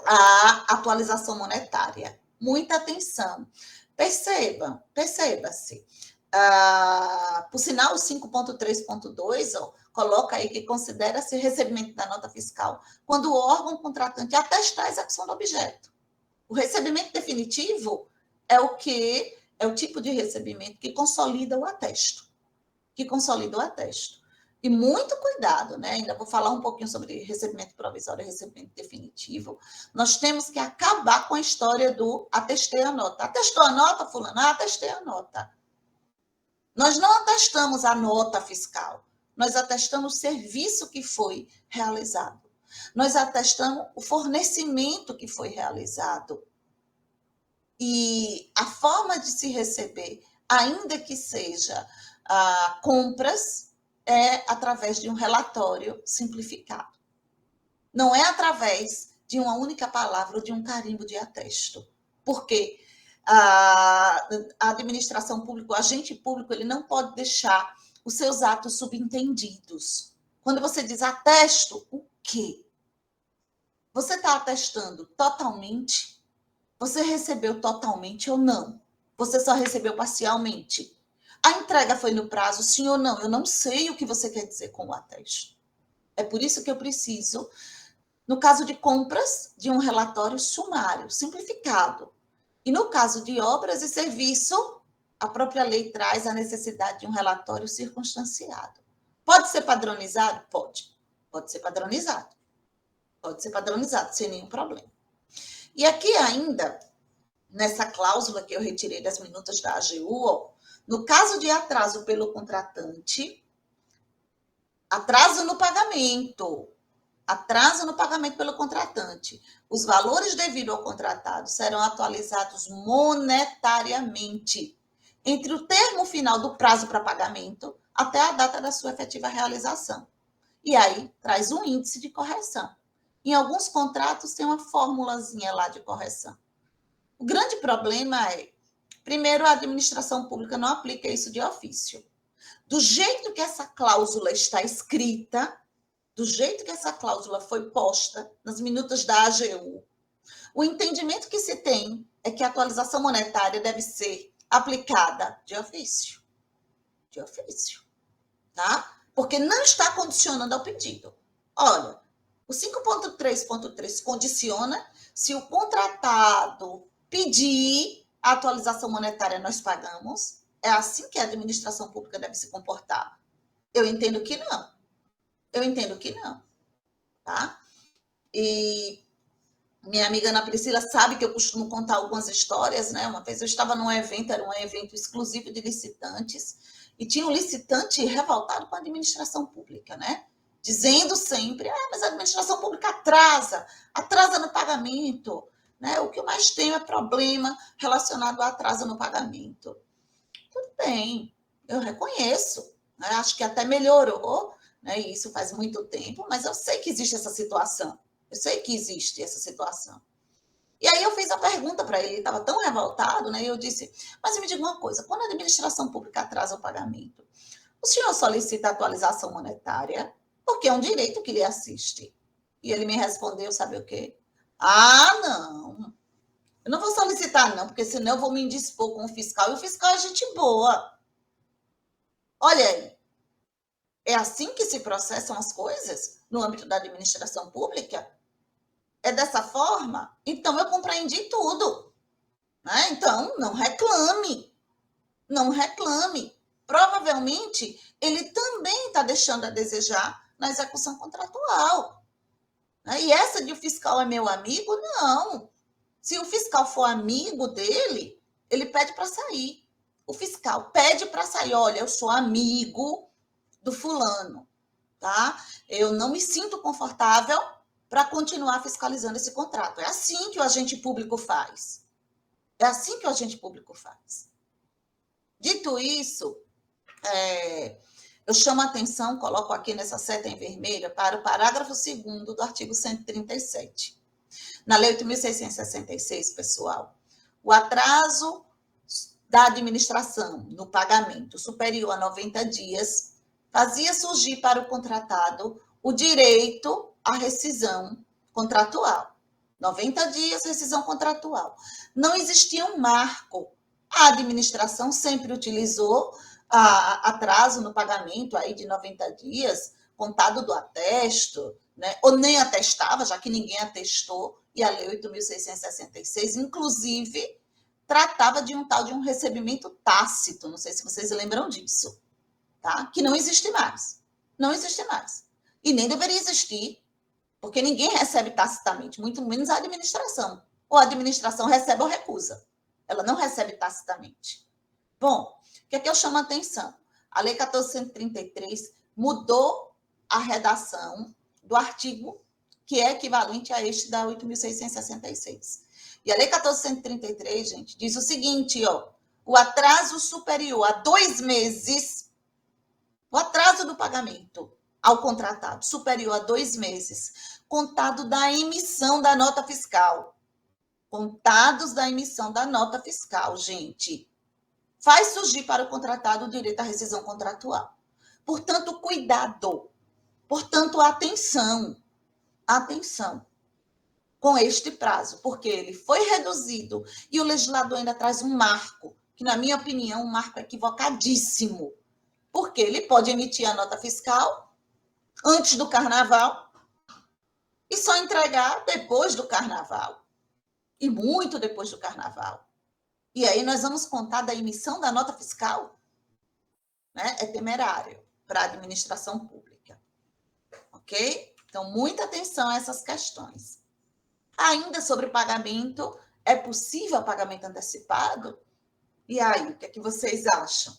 à atualização monetária. Muita atenção. Perceba-se. Por sinal, o 5.3.2 coloca aí que considera-se recebimento da nota fiscal quando o órgão contratante atestar a execução do objeto. O recebimento definitivo é o tipo de recebimento que consolida o atesto. E muito cuidado, né? Ainda vou falar um pouquinho sobre recebimento provisório e recebimento definitivo. Nós temos que acabar com a história do atestei a nota. Atestou a nota, fulano? Atestei a nota. Nós não atestamos a nota fiscal, nós atestamos o serviço que foi realizado. Nós atestamos o fornecimento que foi realizado. E a forma de se receber, ainda que seja compras, é através de um relatório simplificado. Não é através de uma única palavra ou de um carimbo de atesto. Por quê? A administração pública, o agente público, ele não pode deixar os seus atos subentendidos. Quando você diz atesto, o quê? Você está atestando totalmente? Você recebeu totalmente ou não? Você só recebeu parcialmente? A entrega foi no prazo, sim ou não? Eu não sei o que você quer dizer com o atesto. É por isso que eu preciso, no caso de compras, de um relatório sumário, simplificado. E no caso de obras e serviço, a própria lei traz a necessidade de um relatório circunstanciado. Pode ser padronizado? Pode. Pode ser padronizado. Sem nenhum problema. E aqui ainda, nessa cláusula que eu retirei das minutas da AGU, no caso de atraso pelo contratante, atraso no pagamento pelo contratante, os valores devidos ao contratado serão atualizados monetariamente entre o termo final do prazo para pagamento até a data da sua efetiva realização. E aí traz um índice de correção. Em alguns contratos tem uma formulazinha lá de correção. O grande problema é, primeiro, a administração pública não aplica isso de ofício. Do jeito que essa cláusula está escrita, do jeito que essa cláusula foi posta nas minutas da AGU, o entendimento que se tem é que a atualização monetária deve ser aplicada de ofício. Tá? Porque não está condicionando ao pedido. Olha, o 5.3.3 condiciona se o contratado pedir a atualização monetária, nós pagamos. É assim que a administração pública deve se comportar. Eu entendo que não. Tá? E minha amiga Ana Priscila sabe que eu costumo contar algumas histórias, né? Uma vez eu estava num evento, era um evento exclusivo de licitantes, e tinha um licitante revoltado com a administração pública, né? Dizendo sempre, mas a administração pública atrasa no pagamento, né? O que eu mais tenho é problema relacionado ao atraso no pagamento. Tudo bem, eu reconheço, né? Acho que até melhorou, né? E isso faz muito tempo, mas eu sei que existe essa situação. E aí eu fiz a pergunta para ele estava tão revoltado, né? E eu disse, mas me diga uma coisa, quando a administração pública atrasa o pagamento, o senhor solicita atualização monetária? Porque é um direito que lhe assiste. E ele me respondeu, sabe o quê? Não, eu não vou solicitar não, porque senão eu vou me indispor com o fiscal, e o fiscal é gente boa. Olha aí, é assim que se processam as coisas no âmbito da administração pública? É dessa forma? Então, eu compreendi tudo. Né? Então, não reclame. Provavelmente, ele também está deixando a desejar na execução contratual. Né? E essa de o fiscal é meu amigo? Não. Se o fiscal for amigo dele, ele pede para sair. O fiscal pede para sair. Olha, eu sou amigo do fulano. Tá? Eu não me sinto confortável para continuar fiscalizando esse contrato. É assim que o agente público faz. É assim que o agente público faz. Dito isso, eu chamo a atenção, coloco aqui nessa seta em vermelho, para o parágrafo 2º do artigo 137. Na Lei 8.666, pessoal, o atraso da administração no pagamento superior a 90 dias fazia surgir para o contratado o direito à rescisão contratual. 90 dias, rescisão contratual. Não existia um marco. A administração sempre utilizou atraso no pagamento aí de 90 dias, contado do atesto, né? Ou nem atestava, já que ninguém atestou, e a Lei 8.666, inclusive, tratava de um tal de um recebimento tácito, não sei se vocês lembram disso, tá? Que não existe mais. Não existe mais. E nem deveria existir, porque ninguém recebe tacitamente, muito menos a administração. Ou a administração recebe ou recusa. Ela não recebe tacitamente. Bom, o que é que eu chamo a atenção? A Lei 14.133 mudou a redação do artigo que é equivalente a este da 8.666. E a Lei 14.133, gente, diz o seguinte, ó, o atraso superior a 2 meses, o atraso do pagamento ao contratado superior a 2 meses, contado da emissão da nota fiscal. Contados da emissão da nota fiscal, gente, faz surgir para o contratado o direito à rescisão contratual. Portanto, cuidado. Portanto, atenção. Atenção com este prazo, porque ele foi reduzido e o legislador ainda traz um marco, que, na minha opinião, é um marco equivocadíssimo, porque ele pode emitir a nota fiscal antes do carnaval e só entregar depois do carnaval, e muito depois do carnaval. E aí nós vamos contar da emissão da nota fiscal? Né? É temerário para a administração pública. Ok? Então, muita atenção a essas questões. Ainda sobre pagamento, é possível pagamento antecipado? E aí, o que é que vocês acham?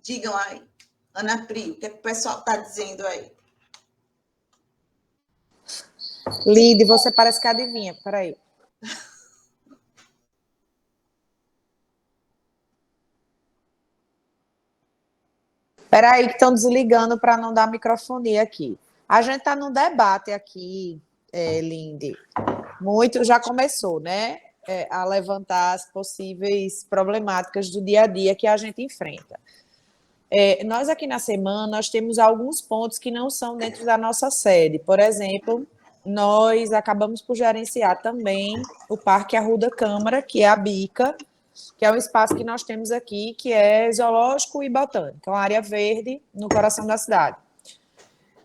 Digam aí. Ana Pri, o que é que o pessoal está dizendo aí? Lide, você parece que adivinha, peraí. Peraí, que estão desligando para não dar microfonia aqui. A gente está num debate aqui, Linde. Muito já começou, né? A levantar as possíveis problemáticas do dia a dia que a gente enfrenta. Nós aqui na semana, nós temos alguns pontos que não são dentro da nossa sede. Por exemplo, nós acabamos por gerenciar também o Parque Arruda Câmara, que é a Bica, que é um espaço que nós temos aqui, que é zoológico e botânico, é uma área verde no coração da cidade.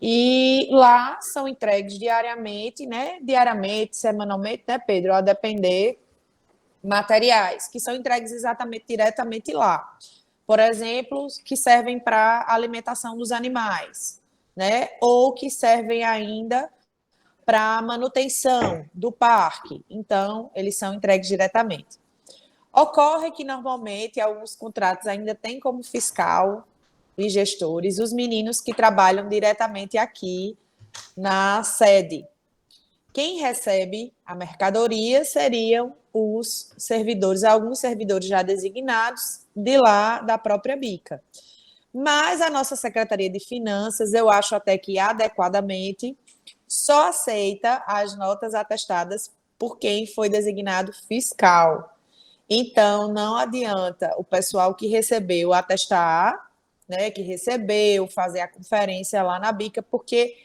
E lá são entregues diariamente, né? Diariamente, semanalmente, né, Pedro? A depender, materiais que são entregues exatamente diretamente lá. Por exemplo, que servem para alimentação dos animais, né? Ou que servem ainda para manutenção do parque. Então, eles são entregues diretamente. Ocorre que, normalmente, alguns contratos ainda têm como fiscal e gestores os meninos que trabalham diretamente aqui na sede. Quem recebe a mercadoria seriam os servidores, alguns servidores já designados de lá da própria Bica. Mas a nossa Secretaria de Finanças, eu acho até que adequadamente, só aceita as notas atestadas por quem foi designado fiscal. Então, não adianta o pessoal que recebeu atestar, né, que recebeu, fazer a conferência lá na Bica, porque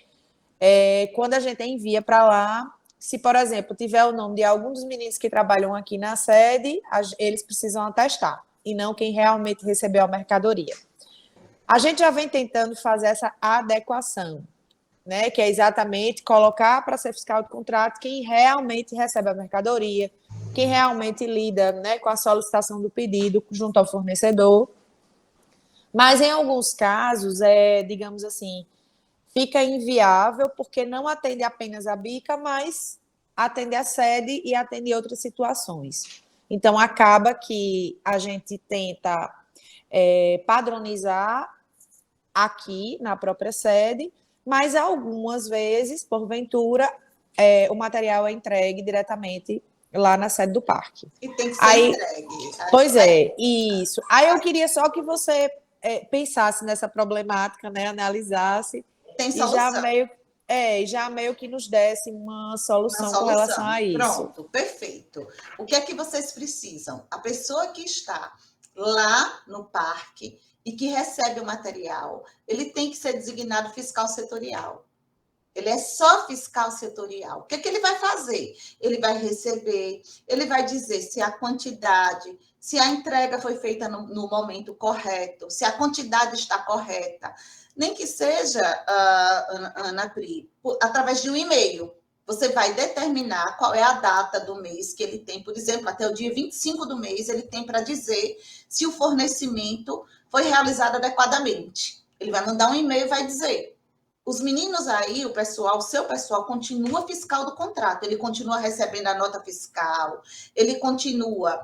quando a gente envia para lá, se, por exemplo, tiver o nome de algum dos meninos que trabalham aqui na sede, eles precisam atestar, e não quem realmente recebeu a mercadoria. A gente já vem tentando fazer essa adequação, né, que é exatamente colocar para ser fiscal de contrato quem realmente recebe a mercadoria, quem realmente lida, né, com a solicitação do pedido junto ao fornecedor. Mas, em alguns casos, digamos assim, fica inviável porque não atende apenas a Bica, mas atende a sede e atende outras situações. Então, acaba que a gente tenta padronizar aqui na própria sede, mas algumas vezes, porventura, o material é entregue diretamente lá na sede do parque. E tem que ser Aí, entregue. pois é, isso. Aí eu queria só que você pensasse nessa problemática, né, analisasse Tem e solução. já meio que nos desse uma Uma solução com relação solução. a isso. Pronto, perfeito. O que é que vocês precisam? A pessoa que está lá no parque e que recebe o material, ele tem que ser designado fiscal setorial. Ele é só fiscal setorial. O que é que ele vai fazer? Ele vai receber, ele vai dizer se a quantidade, se a entrega foi feita no momento correto, se a quantidade está correta. Nem que seja, Ana Pri, através de um e-mail. Você vai determinar qual é a data do mês que ele tem, por exemplo, até o dia 25 do mês, ele tem para dizer se o fornecimento foi realizado adequadamente. Ele vai mandar um e-mail e vai dizer: os meninos aí, o pessoal, o seu pessoal, continua fiscal do contrato, ele continua recebendo a nota fiscal, ele continua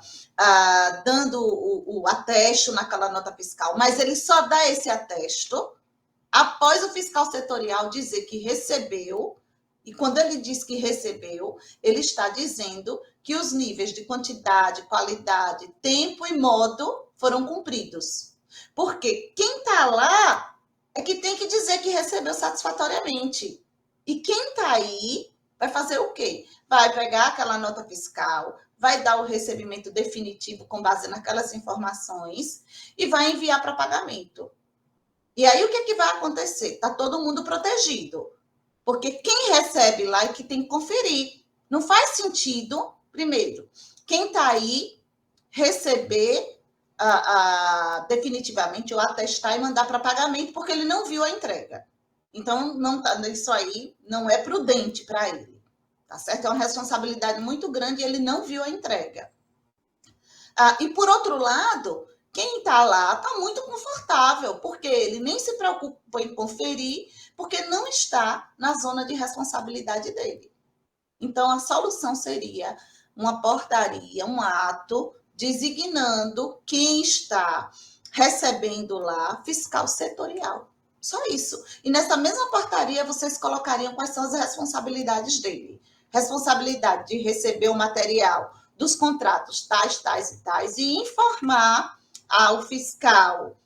dando o atesto naquela nota fiscal, mas ele só dá esse atesto após o fiscal setorial dizer que recebeu, e quando ele diz que recebeu, ele está dizendo que os níveis de quantidade, qualidade, tempo e modo foram cumpridos. Porque quem está lá é que tem que dizer que recebeu satisfatoriamente. E quem está aí vai fazer o quê? Vai pegar aquela nota fiscal, vai dar o recebimento definitivo com base naquelas informações e vai enviar para pagamento. E aí o que é que vai acontecer? Está todo mundo protegido. Porque quem recebe lá é que tem que conferir. Não faz sentido, primeiro, quem está aí receber definitivamente ou atestar e mandar para pagamento porque ele não viu a entrega. Então, isso aí não é prudente para ele. Tá certo? É uma responsabilidade muito grande e ele não viu a entrega. E, por outro lado, quem está lá está muito confortável, porque ele nem se preocupa em conferir, porque não está na zona de responsabilidade dele. Então, a solução seria uma portaria, um ato, designando quem está recebendo lá fiscal setorial. Só isso. E nessa mesma portaria, vocês colocariam quais são as responsabilidades dele. Responsabilidade de receber o material dos contratos tais, tais e tais, e informar ao fiscal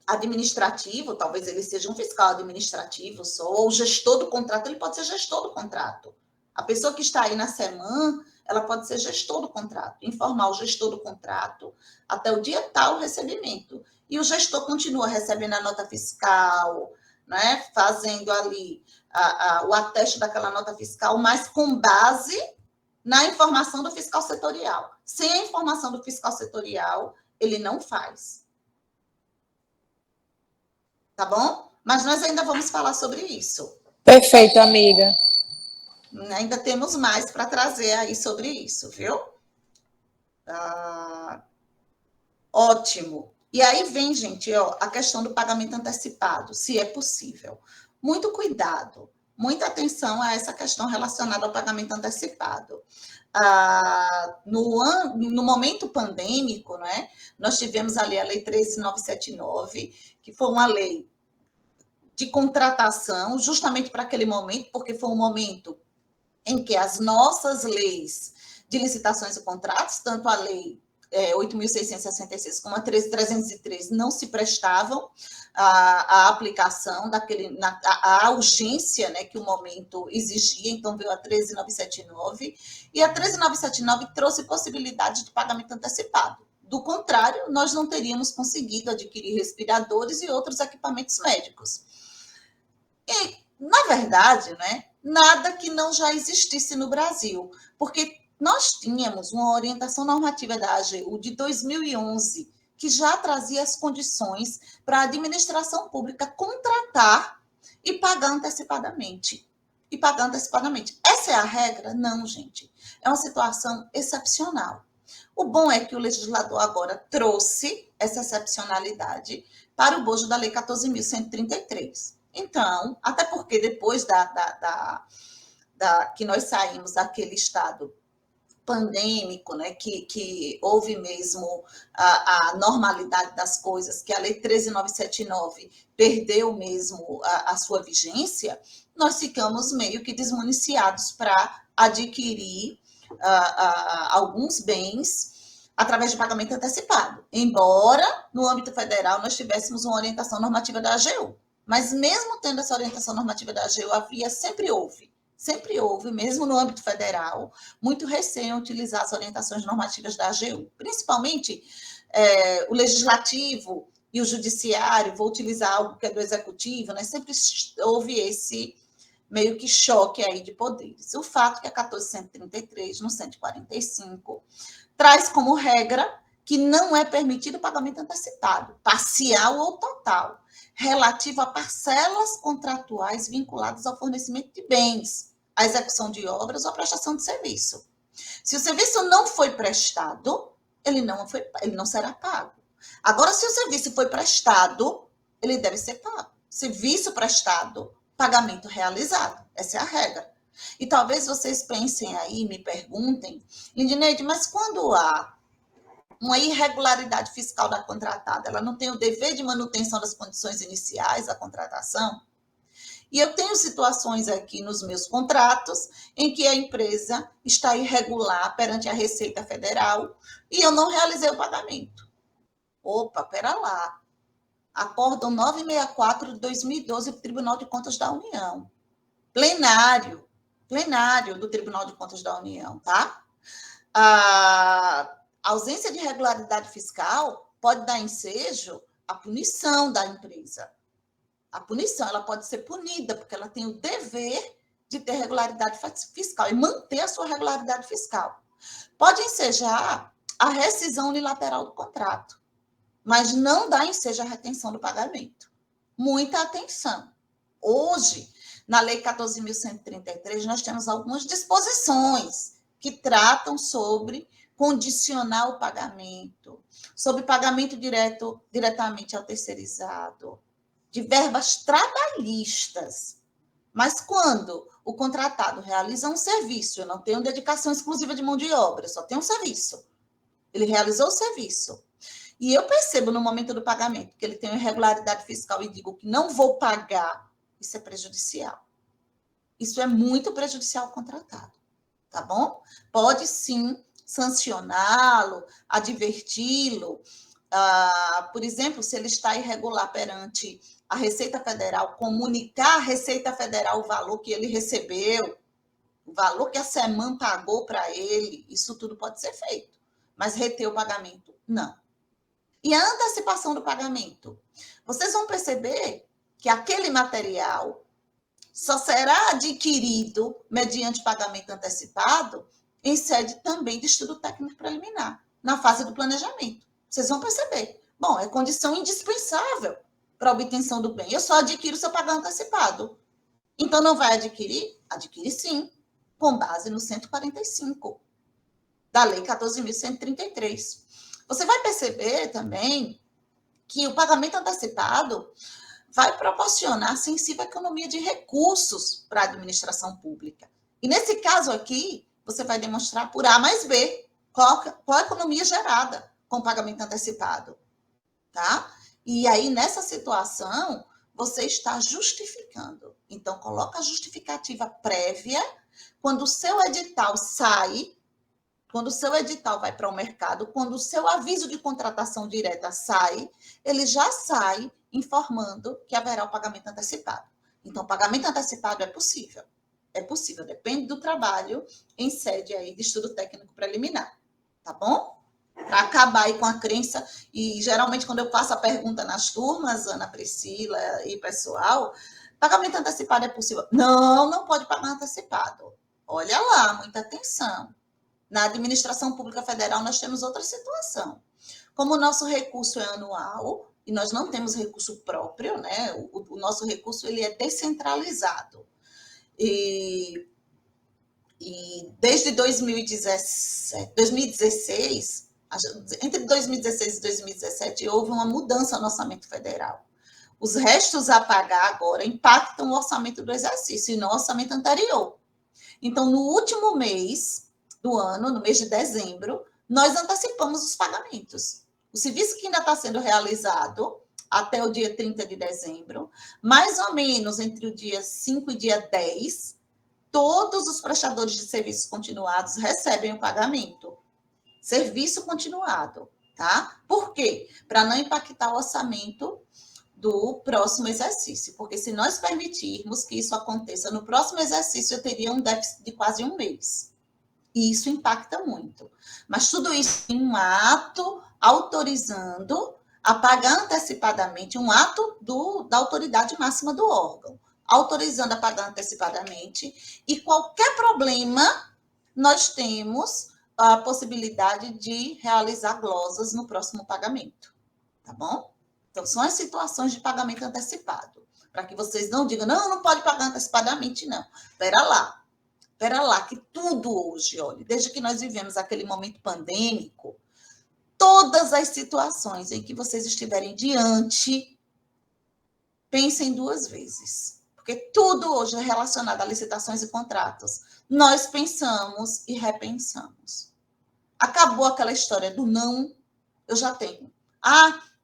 administrativo, talvez ele seja um fiscal administrativo só, ou gestor do contrato, ele pode ser gestor do contrato. A pessoa que está aí na semana, ela pode ser gestor do contrato, informar o gestor do contrato até o dia tal o recebimento. E o gestor continua recebendo a nota fiscal, né, fazendo ali o ateste daquela nota fiscal, mas com base na informação do fiscal setorial. Sem a informação do fiscal setorial, ele não faz. Tá bom? Mas nós ainda vamos falar sobre isso. Perfeito, amiga. Ainda temos mais para trazer aí sobre isso, viu? Ótimo. E aí vem, gente, a questão do pagamento antecipado, se é possível. Muito cuidado, muita atenção a essa questão relacionada ao pagamento antecipado. No momento pandêmico, né, nós tivemos ali a Lei 13.979, que foi uma lei de contratação, justamente para aquele momento, porque foi um momento em que as nossas leis de licitações e contratos, tanto a Lei 8.666 como a 13.303, não se prestavam à aplicação à urgência, né, que o momento exigia, então veio a 13.979, e a 13.979 trouxe possibilidade de pagamento antecipado. Do contrário, nós não teríamos conseguido adquirir respiradores e outros equipamentos médicos. E, na verdade, né, nada que não já existisse no Brasil, porque nós tínhamos uma orientação normativa da AGU de 2011, que já trazia as condições para a administração pública contratar e pagar antecipadamente. Essa é a regra? Não, gente. É uma situação excepcional. O bom é que o legislador agora trouxe essa excepcionalidade para o bojo da Lei 14.133. Então, até porque depois que nós saímos daquele estado pandêmico, né, que houve mesmo a normalidade das coisas, que a Lei 13.979 perdeu mesmo a sua vigência, nós ficamos meio que desmuniciados para adquirir alguns bens através de pagamento antecipado. Embora, no âmbito federal, nós tivéssemos uma orientação normativa da AGU. Mas mesmo tendo essa orientação normativa da AGU, sempre houve, mesmo no âmbito federal, muito receio em utilizar as orientações normativas da AGU. Principalmente o legislativo e o judiciário, vou utilizar algo que é do executivo, né? Sempre houve esse meio que choque aí de poderes. O fato que a 1433, no 145, traz como regra que não é permitido o pagamento antecipado, parcial ou total, relativo a parcelas contratuais vinculadas ao fornecimento de bens, à execução de obras ou à prestação de serviço. Se o serviço não foi prestado, ele não será pago. Agora, se o serviço foi prestado, ele deve ser pago. Serviço prestado, pagamento realizado. Essa é a regra. E talvez vocês pensem aí, me perguntem, Lindineide, mas quando há uma irregularidade fiscal da contratada, ela não tem o dever de manutenção das condições iniciais da contratação? E eu tenho situações aqui nos meus contratos em que a empresa está irregular perante a Receita Federal e eu não realizei o pagamento. Opa, pera lá. Acórdão 964 de 2012 do Tribunal de Contas da União. Plenário do Tribunal de Contas da União, tá? A ausência de regularidade fiscal pode dar ensejo à punição da empresa. A punição, ela pode ser punida, porque ela tem o dever de ter regularidade fiscal e manter a sua regularidade fiscal. Pode ensejar a rescisão unilateral do contrato, mas não dá ensejo a retenção do pagamento. Muita atenção. Hoje, na Lei 14.133, nós temos algumas disposições que tratam sobre condicionar o pagamento, sobre pagamento diretamente ao terceirizado, de verbas trabalhistas. Mas quando o contratado realiza um serviço, eu não tenho dedicação exclusiva de mão de obra, eu só tenho um serviço. Ele realizou o serviço. E eu percebo no momento do pagamento que ele tem uma irregularidade fiscal e digo que não vou pagar, isso é prejudicial. Isso é muito prejudicial ao contratado, tá bom? Pode sim sancioná-lo, adverti-lo. Por exemplo, se ele está irregular perante a Receita Federal, comunicar à Receita Federal o valor que ele recebeu, o valor que a SEMAN pagou para ele, isso tudo pode ser feito. Mas reter o pagamento, não. E a antecipação do pagamento? Vocês vão perceber que aquele material só será adquirido mediante pagamento antecipado em sede também de estudo técnico preliminar, na fase do planejamento. Vocês vão perceber. Bom, é condição indispensável para a obtenção do bem. Eu só adquiro se eu pagar antecipado. Então, não vai adquirir? Adquire sim, com base no 145 da Lei 14.133. Você vai perceber também que o pagamento antecipado vai proporcionar sensível economia de recursos para a administração pública. E nesse caso aqui, você vai demonstrar por A mais B qual a economia gerada com o pagamento antecipado, tá? E aí, nessa situação, você está justificando. Então, coloca a justificativa prévia quando o seu edital sai, quando o seu edital vai para o mercado, quando o seu aviso de contratação direta sai, ele já sai informando que haverá o pagamento antecipado. Então, o pagamento antecipado é possível. É possível, depende do trabalho em sede aí de estudo técnico preliminar, tá bom? Para acabar aí com a crença, e geralmente quando eu faço a pergunta nas turmas, Ana Priscila e pessoal, pagamento antecipado é possível? Não, não pode pagar antecipado. Olha lá, muita atenção. Na administração pública federal nós temos outra situação. Como o nosso recurso é anual, e nós não temos recurso próprio, né? O nosso recurso ele é descentralizado. E desde 2016, entre 2016 e 2017, houve uma mudança no orçamento federal. Os restos a pagar agora impactam o orçamento do exercício e não o orçamento anterior. Então, no último mês, do ano, no mês de dezembro, nós antecipamos os pagamentos. O serviço que ainda está sendo realizado até o dia 30 de dezembro, mais ou menos entre o dia 5 e dia 10, todos os prestadores de serviços continuados recebem o pagamento. Serviço continuado, tá? Por quê? Para não impactar o orçamento do próximo exercício, porque se nós permitirmos que isso aconteça no próximo exercício, eu teria um déficit de quase um mês. E isso impacta muito. Mas tudo isso em um ato autorizando a pagar antecipadamente, um ato da autoridade máxima do órgão, autorizando a pagar antecipadamente, e qualquer problema, nós temos a possibilidade de realizar glosas no próximo pagamento, tá bom? Então, são as situações de pagamento antecipado, para que vocês não digam, não pode pagar antecipadamente, não. Espera lá, que tudo hoje, olha, desde que nós vivemos aquele momento pandêmico, todas as situações em que vocês estiverem diante, pensem duas vezes. Porque tudo hoje é relacionado a licitações e contratos. Nós pensamos e repensamos. Acabou aquela história do não, eu já tenho.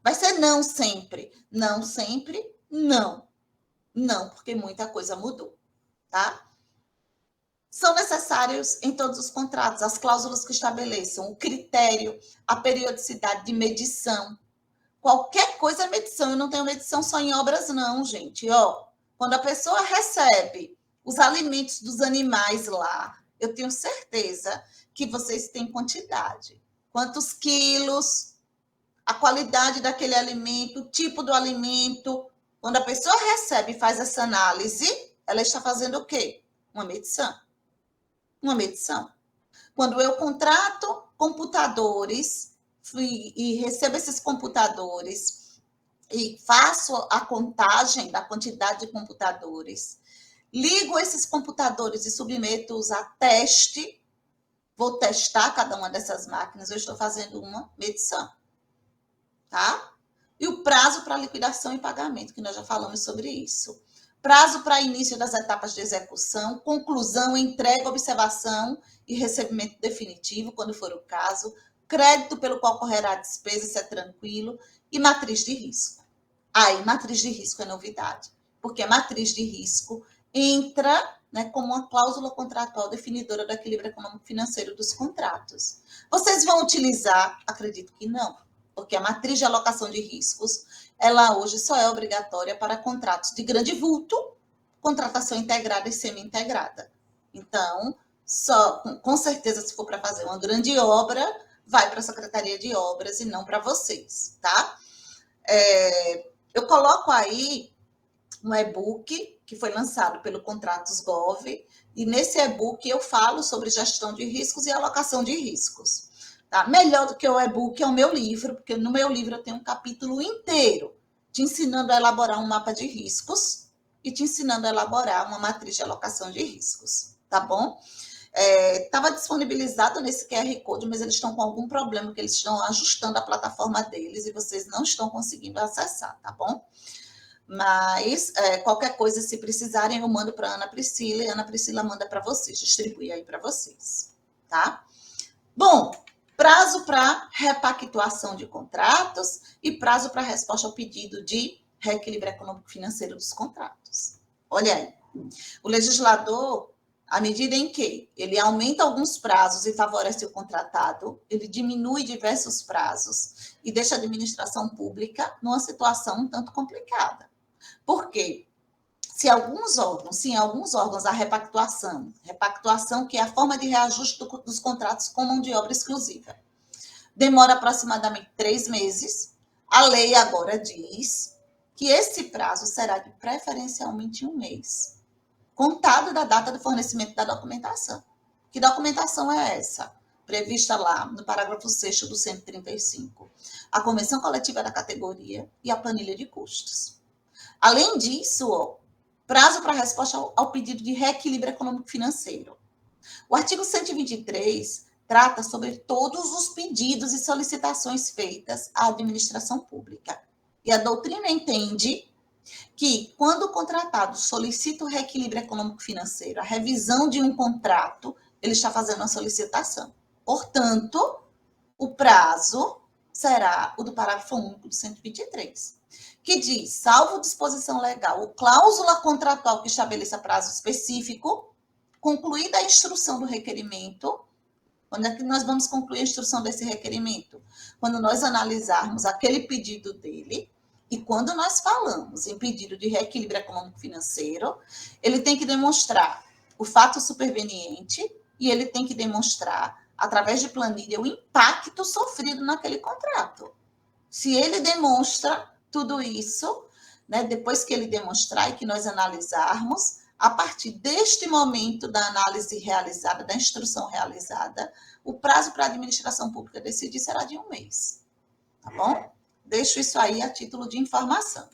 Vai ser não sempre. Não sempre, não. Não, porque muita coisa mudou, tá? São necessários em todos os contratos as cláusulas que estabeleçam o critério, a periodicidade de medição. Qualquer coisa é medição. Eu não tenho medição só em obras, não, gente. Quando a pessoa recebe os alimentos dos animais lá, eu tenho certeza que vocês têm quantidade. Quantos quilos, a qualidade daquele alimento, o tipo do alimento. Quando a pessoa recebe e faz essa análise, ela está fazendo o quê? Uma medição. Uma medição. Quando eu contrato computadores e recebo esses computadores e faço a contagem da quantidade de computadores, ligo esses computadores e submeto-os a teste, vou testar cada uma dessas máquinas, eu estou fazendo uma medição, tá? E o prazo para liquidação e pagamento, que nós já falamos sobre isso. Prazo para início das etapas de execução, conclusão, entrega, observação e recebimento definitivo, quando for o caso, crédito pelo qual correrá a despesa, isso é tranquilo, e matriz de risco. Aí, matriz de risco é novidade, porque a matriz de risco entra, né, como uma cláusula contratual definidora do equilíbrio econômico-financeiro dos contratos. Vocês vão utilizar? Acredito que não, porque a matriz de alocação de riscos, ela hoje só é obrigatória para contratos de grande vulto, contratação integrada e semi-integrada. Então, com certeza, se for para fazer uma grande obra, vai para a Secretaria de Obras e não para vocês, tá? Eu coloco aí um e-book que foi lançado pelo Contratos Gov, e nesse e-book eu falo sobre gestão de riscos e alocação de riscos. Tá? Melhor do que o e-book é o meu livro, porque no meu livro eu tenho um capítulo inteiro te ensinando a elaborar um mapa de riscos e te ensinando a elaborar uma matriz de alocação de riscos, tá bom? Estava disponibilizado nesse QR Code, mas eles estão com algum problema, porque eles estão ajustando a plataforma deles e vocês não estão conseguindo acessar, tá bom? Mas qualquer coisa, se precisarem, eu mando para a Ana Priscila e a Ana Priscila manda para vocês, distribui aí para vocês, tá? Bom, prazo para repactuação de contratos e prazo para resposta ao pedido de reequilíbrio econômico-financeiro dos contratos. Olha aí, o legislador, à medida em que ele aumenta alguns prazos e favorece o contratado, ele diminui diversos prazos e deixa a administração pública numa situação um tanto complicada. Por quê? Se em alguns órgãos a repactuação que é a forma de reajuste dos contratos com mão de obra exclusiva, demora aproximadamente 3 meses, a lei agora diz que esse prazo será de preferencialmente 1 mês, contado da data do fornecimento da documentação. Que documentação é essa? Prevista lá no parágrafo 6º do 135. A convenção coletiva da categoria e a planilha de custos. Além disso, prazo para resposta ao pedido de reequilíbrio econômico-financeiro. O artigo 123 trata sobre todos os pedidos e solicitações feitas à administração pública. E a doutrina entende que, quando o contratado solicita o reequilíbrio econômico-financeiro, a revisão de um contrato, ele está fazendo a solicitação. Portanto, o prazo será o do parágrafo único do 123, que diz, salvo disposição legal ou cláusula contratual que estabeleça prazo específico, concluída a instrução do requerimento. Quando é que nós vamos concluir a instrução desse requerimento? Quando nós analisarmos aquele pedido dele, e quando nós falamos em pedido de reequilíbrio econômico-financeiro, ele tem que demonstrar o fato superveniente e ele tem que demonstrar, através de planilha, o impacto sofrido naquele contrato. Se ele demonstra tudo isso, né, depois que ele demonstrar e que nós analisarmos, a partir deste momento da análise realizada, da instrução realizada, o prazo para a administração pública decidir será de 1 mês. Tá bom? Deixo isso aí a título de informação.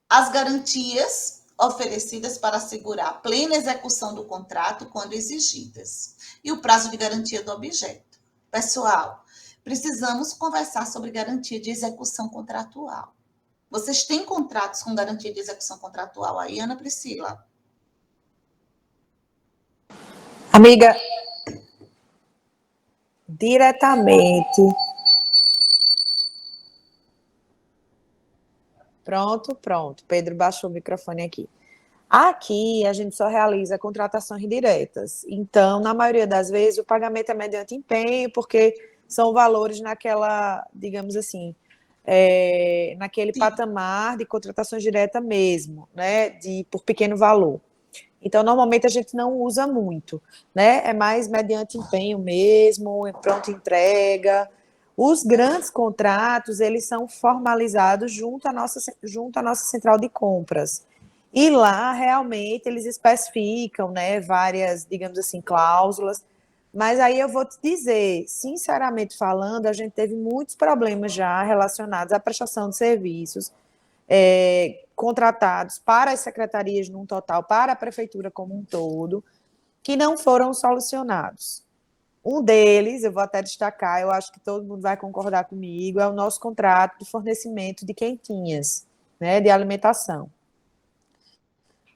As garantias oferecidas para assegurar a plena execução do contrato quando exigidas. E o prazo de garantia do objeto. Pessoal, precisamos conversar sobre garantia de execução contratual. Vocês têm contratos com garantia de execução contratual aí, Ana Priscila? Amiga, diretamente. Pronto. Pedro baixou o microfone aqui. Aqui, a gente só realiza contratações diretas. Então, na maioria das vezes, o pagamento é mediante empenho, porque são valores naquela, digamos assim, naquele Sim. patamar de contratações diretas mesmo, né? Por pequeno valor. Então, normalmente, a gente não usa muito, né? É mais mediante empenho mesmo, pronta entrega. Os grandes contratos, eles são formalizados junto à nossa central de compras. E lá, realmente, eles especificam, né, várias, digamos assim, cláusulas. Mas aí eu vou te dizer, sinceramente falando, a gente teve muitos problemas já relacionados à prestação de serviços contratados para as secretarias num total, para a prefeitura como um todo, que não foram solucionados. Um deles, eu vou até destacar, eu acho que todo mundo vai concordar comigo, é o nosso contrato de fornecimento de quentinhas, né, de alimentação.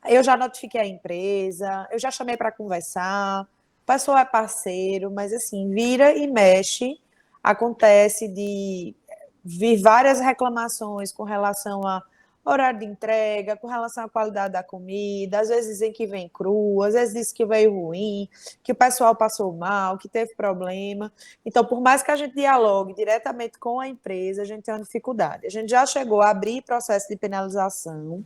Eu já notifiquei a empresa, eu já chamei para conversar, o pessoal é parceiro, mas assim, vira e mexe, acontece de vir várias reclamações com relação a horário de entrega, com relação à qualidade da comida, às vezes dizem que vem cru, às vezes dizem que veio ruim, que o pessoal passou mal, que teve problema. Então, por mais que a gente dialogue diretamente com a empresa, a gente tem uma dificuldade. A gente já chegou a abrir processo de penalização,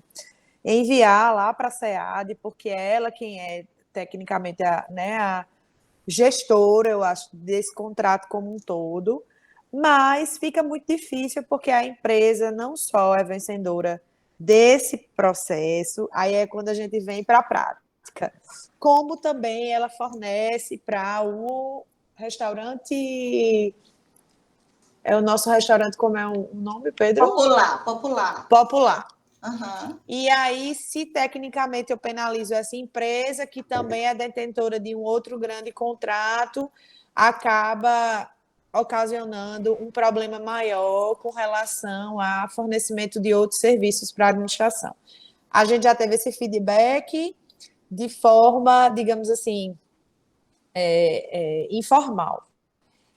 enviar lá para a SEAD, porque é ela quem é, tecnicamente, a gestora, eu acho, desse contrato como um todo, mas fica muito difícil porque a empresa não só é vencedora desse processo, aí é quando a gente vem para a prática, como também ela fornece para o restaurante, é o nosso restaurante, como é o nome, Pedro? Popular. Uhum. E aí, se tecnicamente eu penalizo essa empresa, que também é detentora de um outro grande contrato, acaba ocasionando um problema maior com relação a fornecimento de outros serviços para a administração. A gente já teve esse feedback de forma, digamos assim, informal,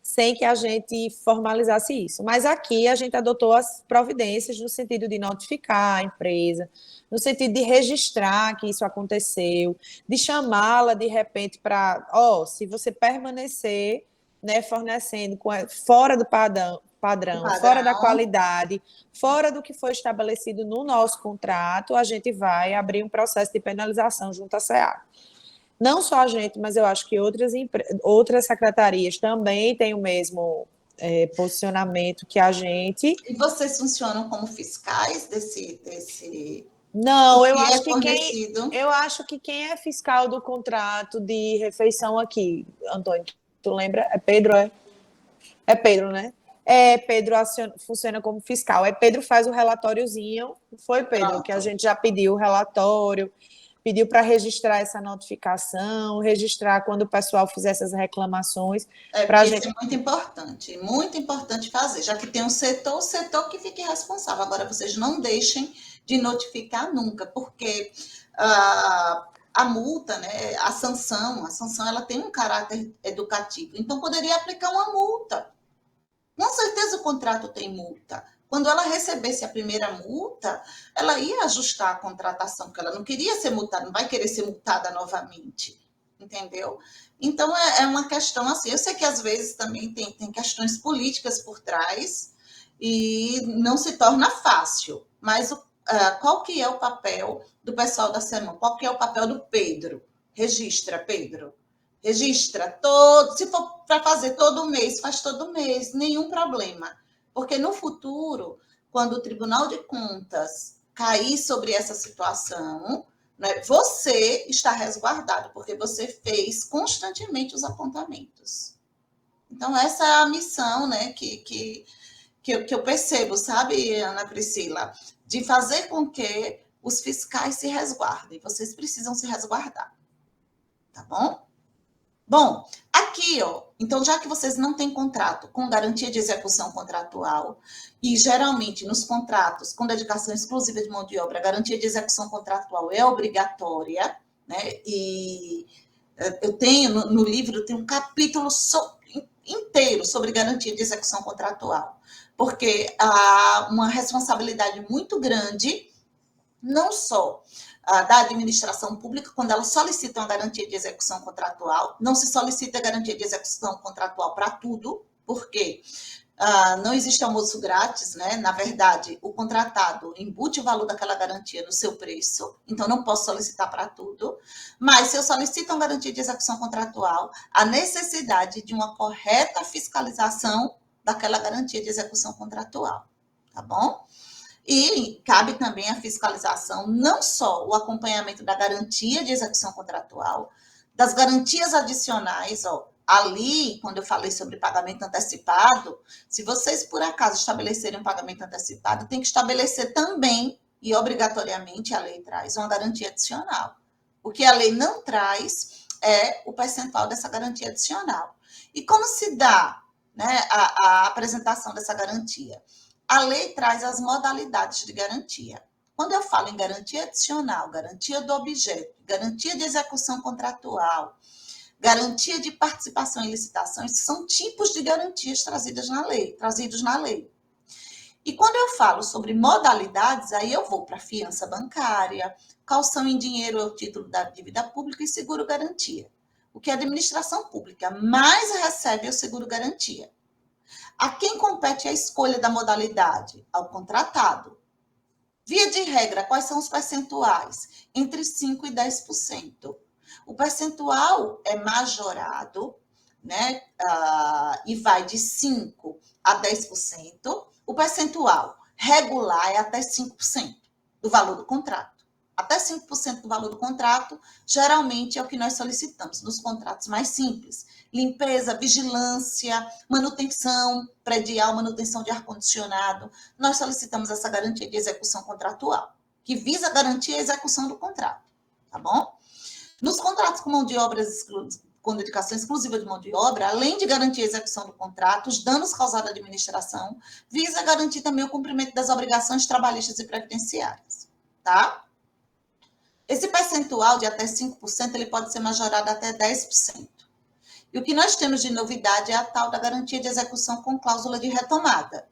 sem que a gente formalizasse isso. Mas aqui a gente adotou as providências no sentido de notificar a empresa, no sentido de registrar que isso aconteceu, de chamá-la de repente para, se você permanecer, né, fornecendo fora do padrão, fora da qualidade, fora do que foi estabelecido no nosso contrato, a gente vai abrir um processo de penalização junto à SEAD. Não só a gente, mas eu acho que outras secretarias também têm o mesmo posicionamento que a gente. E vocês funcionam como fiscais desse... Não, eu acho que quem é fiscal do contrato de refeição aqui, Antônio, tu lembra? É Pedro, é? É Pedro, né? Pedro funciona como fiscal. Pedro faz o relatóriozinho. Foi, Pedro, Pronto. Que a gente já pediu o relatório, pediu para registrar essa notificação, registrar quando o pessoal fizer essas reclamações. Isso é muito importante fazer, já que tem o setor que fique responsável. Agora, vocês não deixem de notificar nunca, porque a multa, né, a sanção ela tem um caráter educativo, então poderia aplicar uma multa. Com certeza o contrato tem multa. Quando ela recebesse a primeira multa, ela ia ajustar a contratação, porque ela não queria ser multada, não vai querer ser multada novamente, entendeu? Então, é uma questão assim, eu sei que às vezes também tem questões políticas por trás e não se torna fácil, mas qual que é o papel do pessoal da semana? Qual que é o papel do Pedro? Registra, Pedro. Registra todo, se for para fazer todo mês, faz todo mês, nenhum problema. Porque no futuro, quando o Tribunal de Contas cair sobre essa situação, né, você está resguardado, porque você fez constantemente os apontamentos. Então, essa é a missão, né, que eu percebo, sabe, Ana Priscila, de fazer com que os fiscais se resguardem. Vocês precisam se resguardar, tá bom? Bom, aqui, ó, então já que vocês não têm contrato com garantia de execução contratual, e geralmente nos contratos com dedicação exclusiva de mão de obra, a garantia de execução contratual é obrigatória, né? E eu tenho, no livro, tem um capítulo inteiro sobre garantia de execução contratual, porque há uma responsabilidade muito grande, não só da administração pública, quando ela solicita uma garantia de execução contratual, não se solicita garantia de execução contratual para tudo, porque não existe almoço grátis, né? Na verdade, o contratado embute o valor daquela garantia no seu preço, então não posso solicitar para tudo, mas se eu solicito uma garantia de execução contratual, a necessidade de uma correta fiscalização daquela garantia de execução contratual, tá bom? E cabe também a fiscalização, não só o acompanhamento da garantia de execução contratual, das garantias adicionais, ó, ali, quando eu falei sobre pagamento antecipado, se vocês, por acaso, estabelecerem um pagamento antecipado, tem que estabelecer também, e obrigatoriamente a lei traz, uma garantia adicional. O que a lei não traz é o percentual dessa garantia adicional. E como se dá, né, a apresentação dessa garantia? A lei traz as modalidades de garantia. Quando eu falo em garantia adicional, garantia do objeto, garantia de execução contratual, garantia de participação em licitações, são tipos de garantias trazidos na lei. E quando eu falo sobre modalidades, aí eu vou para fiança bancária, calção em dinheiro ou título da dívida pública e seguro-garantia. O que a administração pública mais recebe é o seguro-garantia. A quem compete a escolha da modalidade? Ao contratado. Via de regra, quais são os percentuais? Entre 5% e 10%. O percentual é majorado, né? E vai de 5% a 10%. O percentual regular é até 5% do valor do contrato. Até 5% do valor do contrato, geralmente é o que nós solicitamos nos contratos mais simples. Limpeza, vigilância, manutenção predial, manutenção de ar-condicionado. Nós solicitamos essa garantia de execução contratual, que visa garantir a execução do contrato, tá bom? Nos contratos com mão de obra, com dedicação exclusiva de mão de obra, além de garantir a execução do contrato, os danos causados à administração, visa garantir também o cumprimento das obrigações trabalhistas e previdenciárias, tá? Esse percentual de até 5%, ele pode ser majorado até 10%. E o que nós temos de novidade é a tal da garantia de execução com cláusula de retomada,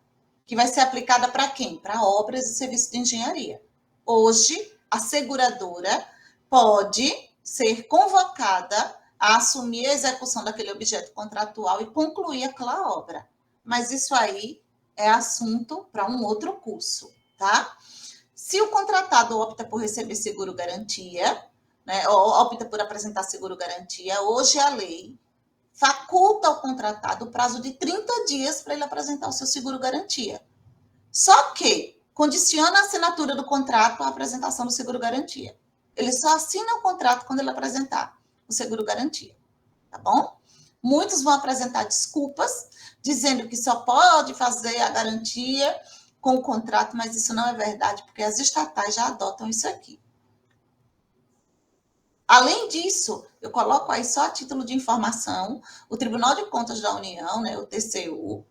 que vai ser aplicada para quem? Para obras e serviços de engenharia. Hoje, a seguradora pode ser convocada a assumir a execução daquele objeto contratual e concluir aquela obra. Mas isso aí é assunto para um outro curso, tá? Se o contratado opta por receber seguro-garantia, né, ou opta por apresentar seguro-garantia, hoje a lei faculta ao contratado o prazo de 30 dias para ele apresentar o seu seguro-garantia. Só que condiciona a assinatura do contrato à apresentação do seguro-garantia. Ele só assina o contrato quando ele apresentar o seguro-garantia, tá bom? Muitos vão apresentar desculpas, dizendo que só pode fazer a garantia com o contrato, mas isso não é verdade, porque as estatais já adotam isso aqui. Além disso, eu coloco aí só a título de informação, o Tribunal de Contas da União, né, o TCU,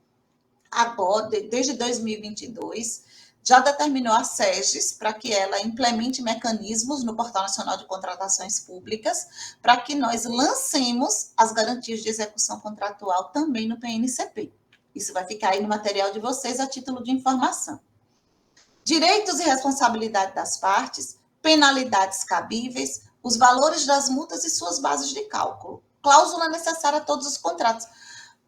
agora, desde 2022, já determinou a SEGES para que ela implemente mecanismos no Portal Nacional de Contratações Públicas para que nós lancemos as garantias de execução contratual também no PNCP. Isso vai ficar aí no material de vocês a título de informação. Direitos e responsabilidade das partes, penalidades cabíveis, os valores das multas e suas bases de cálculo. Cláusula necessária a todos os contratos.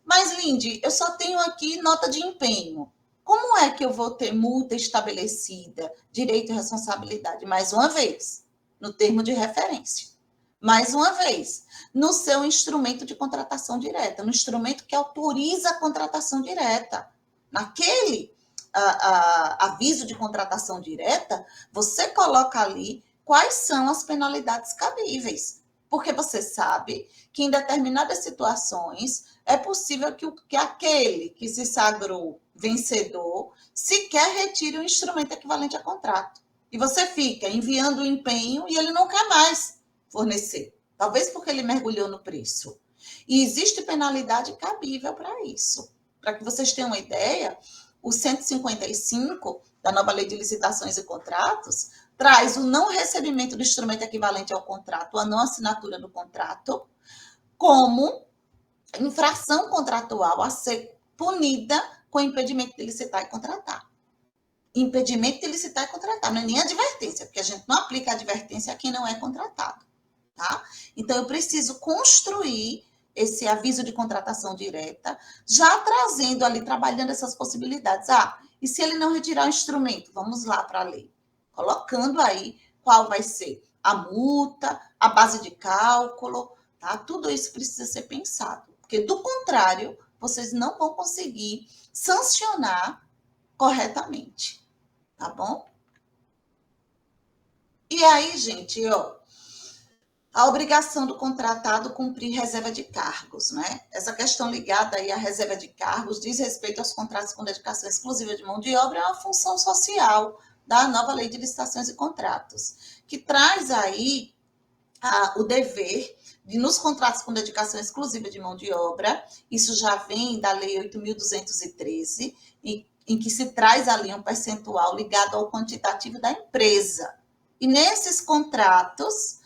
Mas, Lindy, eu só tenho aqui nota de empenho. Como é que eu vou ter multa estabelecida, direito e responsabilidade? Mais uma vez, no termo de referência. Mais uma vez, no seu instrumento de contratação direta, no instrumento que autoriza a contratação direta. Naquele aviso de contratação direta, você coloca ali quais são as penalidades cabíveis. Porque você sabe que em determinadas situações é possível que aquele que se sagrou vencedor sequer retire o instrumento equivalente a contrato. E você fica enviando o empenho e ele não quer mais fornecer. Talvez porque ele mergulhou no preço. E existe penalidade cabível para isso. Para que vocês tenham uma ideia, o 155 da nova Lei de Licitações e Contratos traz o não recebimento do instrumento equivalente ao contrato, a não assinatura do contrato, como infração contratual a ser punida com impedimento de licitar e contratar. Impedimento de licitar e contratar, não é nem advertência, porque a gente não aplica advertência a quem não é contratado. Tá? Então, eu preciso construir esse aviso de contratação direta, já trazendo ali, trabalhando essas possibilidades. E se ele não retirar o instrumento? Vamos lá para a lei. Colocando aí qual vai ser a multa, a base de cálculo, tá? Tudo isso precisa ser pensado, porque, do contrário, vocês não vão conseguir sancionar corretamente, tá bom? E aí, gente, a obrigação do contratado cumprir reserva de cargos, né? Essa questão ligada aí à reserva de cargos diz respeito aos contratos com dedicação exclusiva de mão de obra, é uma função social da nova Lei de Licitações e Contratos, que traz aí o dever de, nos contratos com dedicação exclusiva de mão de obra, isso já vem da Lei 8.213, em que se traz ali um percentual ligado ao quantitativo da empresa. E nesses contratos,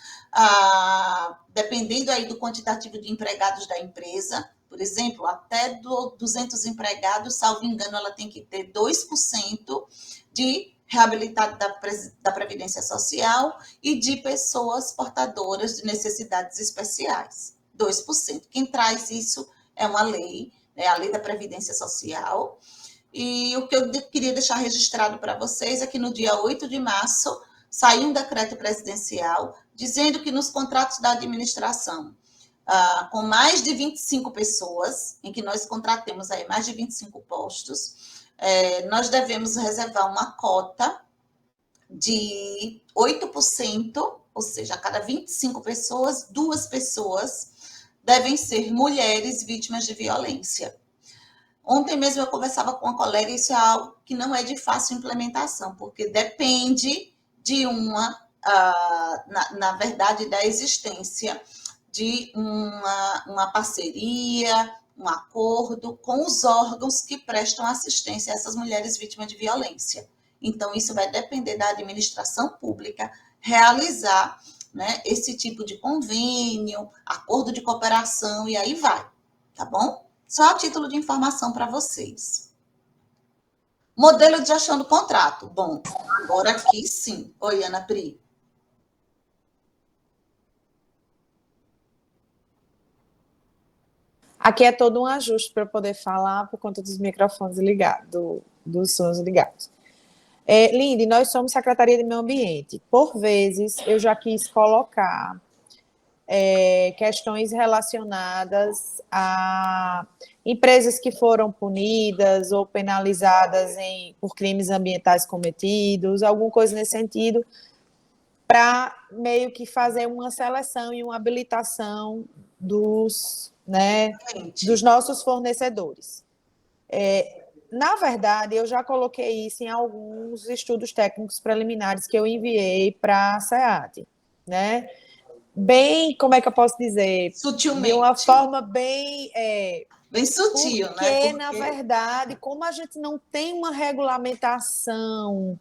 dependendo aí do quantitativo de empregados da empresa, por exemplo, até 200 empregados, salvo engano, ela tem que ter 2% de reabilitado da Previdência Social e de pessoas portadoras de necessidades especiais. 2%. Quem traz isso é uma lei, né, a Lei da Previdência Social. E o que eu queria deixar registrado para vocês é que no dia 8 de março saiu um decreto presidencial dizendo que nos contratos da administração, com mais de 25 pessoas, em que nós contratemos aí mais de 25 postos, nós devemos reservar uma cota de 8%, ou seja, a cada 25 pessoas, 2 pessoas devem ser mulheres vítimas de violência. Ontem mesmo eu conversava com uma colega, e isso é algo que não é de fácil implementação, porque depende de na verdade, da existência de uma parceria, um acordo com os órgãos que prestam assistência a essas mulheres vítimas de violência. Então, isso vai depender da administração pública realizar, né, esse tipo de convênio, acordo de cooperação, e aí vai, tá bom? Só a título de informação para vocês. Modelo de gestão do contrato. Bom, agora aqui sim. Oi, Ana Pri. Aqui é todo um ajuste para eu poder falar por conta dos microfones ligados, dos sons ligados. Lindy, nós somos Secretaria de Meio Ambiente. Por vezes, eu já quis colocar questões relacionadas a empresas que foram punidas ou penalizadas por crimes ambientais cometidos, alguma coisa nesse sentido, para meio que fazer uma seleção e uma habilitação dos nossos fornecedores. Na verdade, eu já coloquei isso em alguns estudos técnicos preliminares que eu enviei para a SEAT, né? Bem, como é que eu posso dizer? Sutilmente. De uma forma bem Bem sutil, né? Porque, na verdade, como a gente não tem uma regulamentação,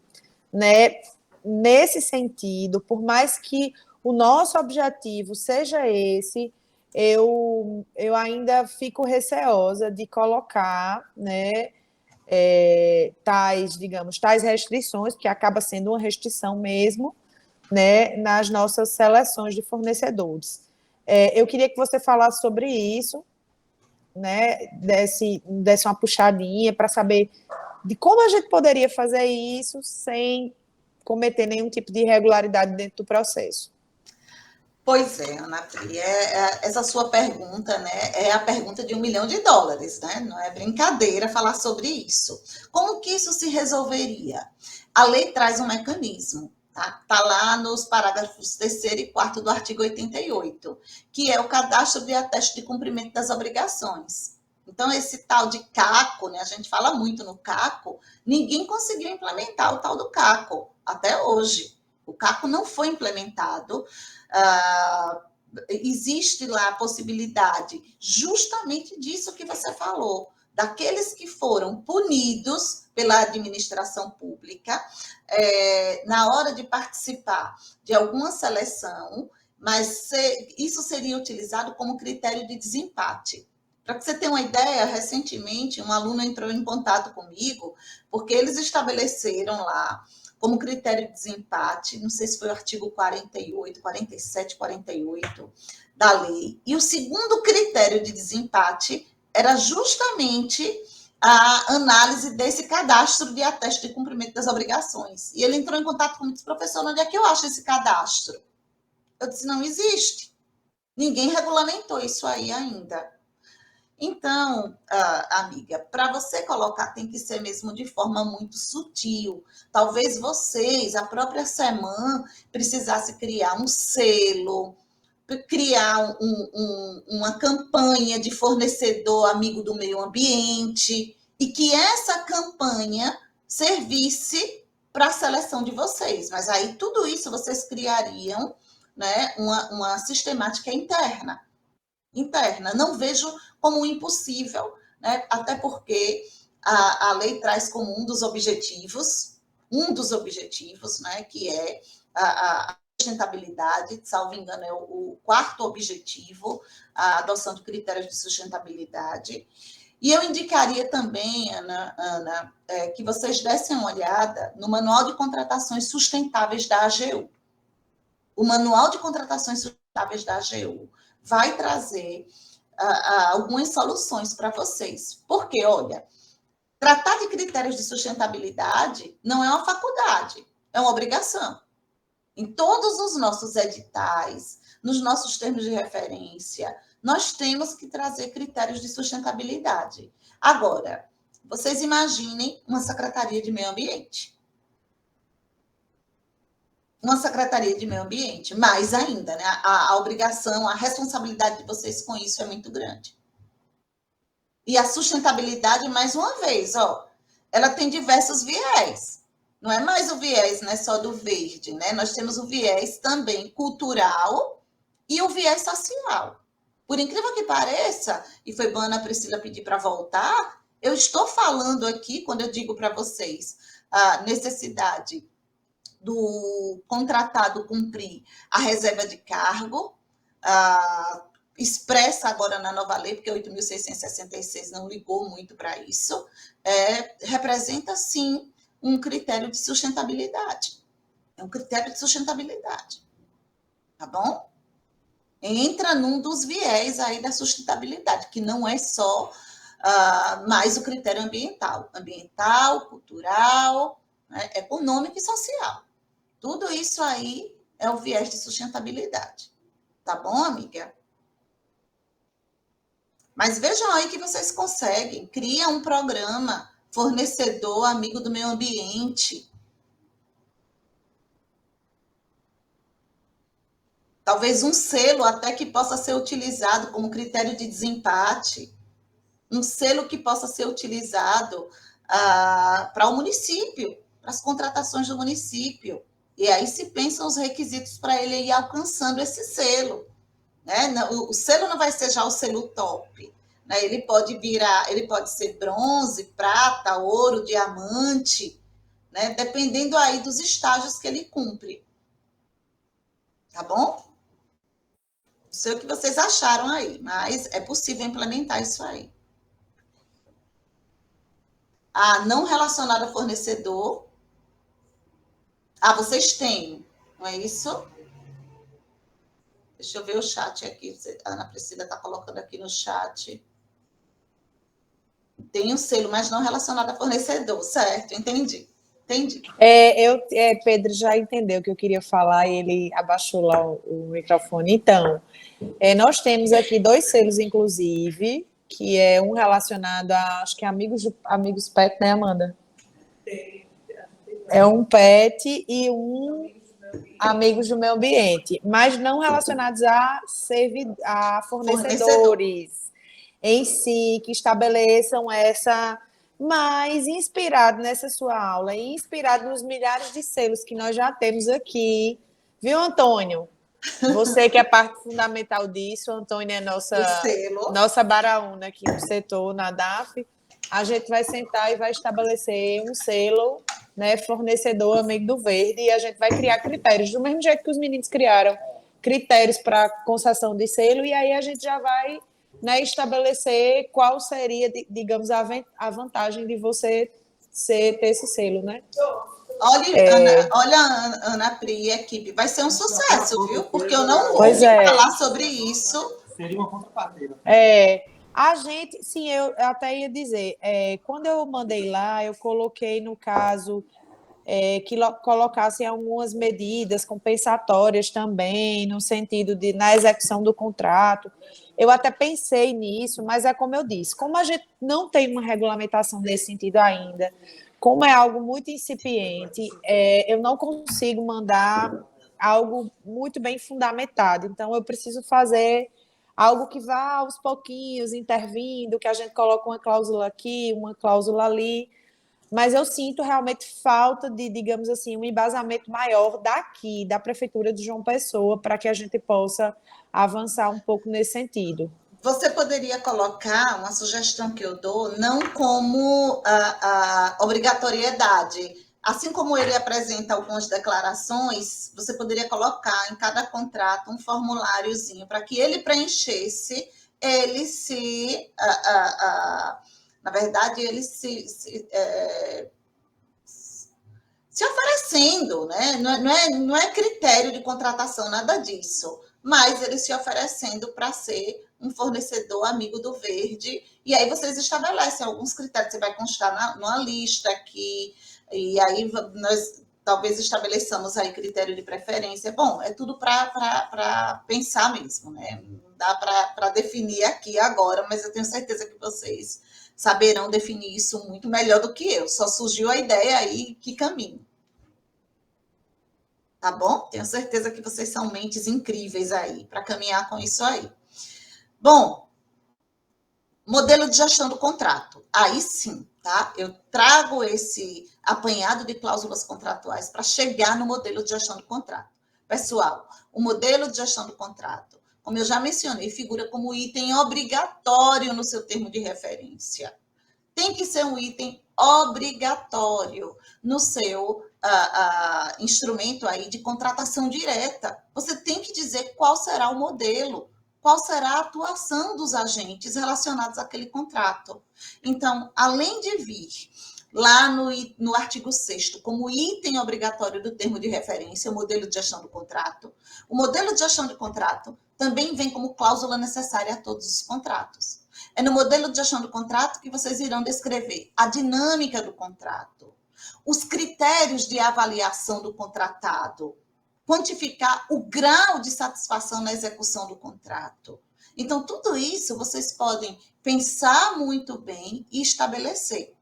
né, nesse sentido, por mais que o nosso objetivo seja esse, eu ainda fico receosa de colocar, né, tais restrições, que acaba sendo uma restrição mesmo, né, nas nossas seleções de fornecedores. Eu queria que você falasse sobre isso, né, desse uma puxadinha para saber de como a gente poderia fazer isso sem cometer nenhum tipo de irregularidade dentro do processo. Pois é, Ana Pri, essa sua pergunta, né, é a pergunta de $1 milhão, né? Não é brincadeira falar sobre isso. Como que isso se resolveria? A lei traz um mecanismo, tá? Tá lá nos parágrafos 3º e 4º do artigo 88, que é o cadastro de ateste de cumprimento das obrigações. Então, esse tal de CACO, né, a gente fala muito no CACO, ninguém conseguiu implementar o tal do CACO até hoje. O CACO não foi implementado. Existe lá a possibilidade justamente disso que você falou, daqueles que foram punidos pela administração pública na hora de participar de alguma seleção, mas isso seria utilizado como critério de desempate. Para que você tenha uma ideia, recentemente um aluno entrou em contato comigo, porque eles estabeleceram lá como critério de desempate, não sei se foi o artigo 48, 47, 48 da lei, e o segundo critério de desempate era justamente a análise desse cadastro de ateste de cumprimento das obrigações. E ele entrou em contato comigo e disse, professor, onde é que eu acho esse cadastro? Eu disse, não existe. Ninguém regulamentou isso aí ainda. Então, amiga, para você colocar tem que ser mesmo de forma muito sutil. Talvez vocês, a própria SEMAN, precisasse criar um selo, criar uma campanha de fornecedor amigo do meio ambiente, e que essa campanha servisse para a seleção de vocês. Mas aí tudo isso vocês criariam, né, uma sistemática interna. Não vejo como impossível, né? Até porque a lei traz como um dos objetivos, né, que é a sustentabilidade, salvo engano, é o 4º objetivo, a adoção de critérios de sustentabilidade. E eu indicaria também, Ana, que vocês dessem uma olhada no Manual de Contratações Sustentáveis da AGU. O Manual de Contratações Sustentáveis da AGU vai trazer algumas soluções para vocês. Porque, olha, tratar de critérios de sustentabilidade não é uma faculdade, é uma obrigação. Em todos os nossos editais, nos nossos termos de referência, nós temos que trazer critérios de sustentabilidade. Agora, vocês imaginem uma Secretaria de Meio Ambiente. Uma Secretaria de Meio Ambiente, mais ainda, né? A obrigação, a responsabilidade de vocês com isso é muito grande. E a sustentabilidade, mais uma vez, ela tem diversos viés. Não é mais o viés, né, só do verde, né? Nós temos o viés também cultural e o viés social. Por incrível que pareça, e foi bom a Ana Priscila pedir para voltar, eu estou falando aqui, quando eu digo para vocês a necessidade do contratado cumprir a reserva de cargo, expressa agora na nova lei, porque 8.666 não ligou muito para isso, representa, sim, um critério de sustentabilidade. É um critério de sustentabilidade. Tá bom? Entra num dos viés aí da sustentabilidade, que não é só mais o critério ambiental. Ambiental, cultural, né, econômico e social. Tudo isso aí é o viés de sustentabilidade. Tá bom, amiga? Mas vejam aí que vocês conseguem. Cria um programa fornecedor amigo do meio ambiente. Talvez um selo até que possa ser utilizado como critério de desempate. Um selo que possa ser utilizado para o município, para as contratações do município. E aí se pensam os requisitos para ele ir alcançando esse selo. Né? O selo não vai ser já o selo top, né? Ele pode ser bronze, prata, ouro, diamante, né? Dependendo aí dos estágios que ele cumpre. Tá bom? Não sei o que vocês acharam aí, mas é possível implementar isso aí. Não relacionado a fornecedor. Vocês têm, não é isso? Deixa eu ver o chat aqui. A Ana Priscila está colocando aqui no chat. Tem um selo, mas não relacionado a fornecedor, certo? Entendi. Pedro já entendeu o que eu queria falar e ele abaixou lá o microfone. Então, nós temos aqui 2 selos, inclusive, que é um relacionado a, acho que é Amigos Pet, né, Amanda? É um pet e um Amigos do Meio Ambiente, mas não relacionados a fornecedores em si, que estabeleçam essa, mas inspirado nessa sua aula e inspirado nos milhares de selos que nós já temos aqui, viu, Antônio? Você que é parte fundamental disso, Antônio é nossa baraúna aqui no setor, na DAF, a gente vai sentar e vai estabelecer um selo, né, fornecedor amigo do verde, e a gente vai criar critérios, do mesmo jeito que os meninos criaram critérios para concessão de selo, e aí a gente já vai, né, estabelecer qual seria, digamos, a vantagem de você ter esse selo, né? Olha a Ana Pri e a equipe, vai ser um sucesso, viu? Porque eu não ouvi falar sobre isso. Seria uma contrapartida. A gente, sim, eu até ia dizer, quando eu mandei lá, eu coloquei no caso que colocassem algumas medidas compensatórias também, no sentido de, na execução do contrato. Eu até pensei nisso, mas é como eu disse, como a gente não tem uma regulamentação nesse sentido ainda, como é algo muito incipiente, eu não consigo mandar algo muito bem fundamentado. Então, eu preciso fazer algo que vá aos pouquinhos, intervindo, que a gente coloca uma cláusula aqui, uma cláusula ali, mas eu sinto realmente falta de, digamos assim, um embasamento maior daqui, da Prefeitura de João Pessoa, para que a gente possa avançar um pouco nesse sentido. Você poderia colocar uma sugestão que eu dou, não como a obrigatoriedade. Assim como ele apresenta algumas declarações, você poderia colocar em cada contrato um formuláriozinho para que ele preenchesse, ele se... na verdade, ele se oferecendo, né? Não é critério de contratação, nada disso, mas ele se oferecendo para ser um fornecedor amigo do verde, e aí vocês estabelecem alguns critérios, você vai constar numa lista aqui, e aí nós talvez estabeleçamos aí critério de preferência. Bom, é tudo para pensar mesmo, né? Não dá para definir aqui agora, mas eu tenho certeza que vocês saberão definir isso muito melhor do que eu. Só surgiu a ideia aí, que caminho. Tá bom? Tenho certeza que vocês são mentes incríveis aí para caminhar com isso aí. Bom, modelo de gestão do contrato. Aí sim, tá? Eu trago esse apanhado de cláusulas contratuais para chegar no modelo de gestão do contrato. Pessoal, o modelo de gestão do contrato, como eu já mencionei, figura como item obrigatório no seu termo de referência. Tem que ser um item obrigatório no seu instrumento aí de contratação direta. Você tem que dizer qual será o modelo, qual será a atuação dos agentes relacionados àquele contrato. Então, além de vir lá no artigo 6º, como item obrigatório do termo de referência, o modelo de gestão do contrato, o modelo de gestão de contrato também vem como cláusula necessária a todos os contratos. É no modelo de gestão do contrato que vocês irão descrever a dinâmica do contrato, os critérios de avaliação do contratado, quantificar o grau de satisfação na execução do contrato. Então, tudo isso vocês podem pensar muito bem e estabelecer.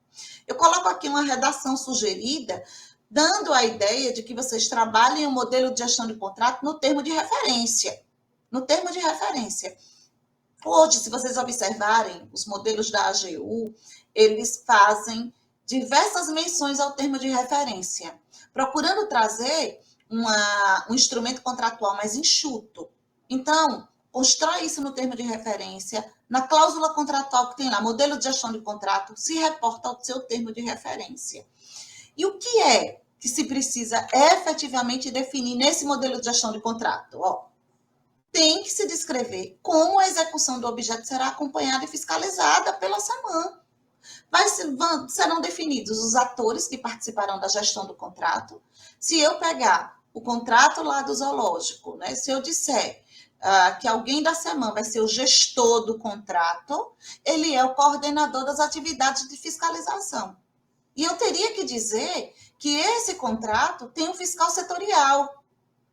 Eu coloco aqui uma redação sugerida, dando a ideia de que vocês trabalhem o modelo de gestão de contrato no termo de referência. No termo de referência. Hoje, se vocês observarem, os modelos da AGU, eles fazem diversas menções ao termo de referência, procurando trazer um instrumento contratual mais enxuto. Então, constrói isso no termo de referência, na cláusula contratual que tem lá, modelo de gestão de contrato, se reporta ao seu termo de referência. E o que é que se precisa efetivamente definir nesse modelo de gestão de contrato? Tem que se descrever como a execução do objeto será acompanhada e fiscalizada pela SAMAN. Serão definidos os atores que participarão da gestão do contrato. Se eu pegar o contrato lá do zoológico, né, se eu disser que alguém da SAMAN vai ser o gestor do contrato, ele é o coordenador das atividades de fiscalização. E eu teria que dizer que esse contrato tem um fiscal setorial.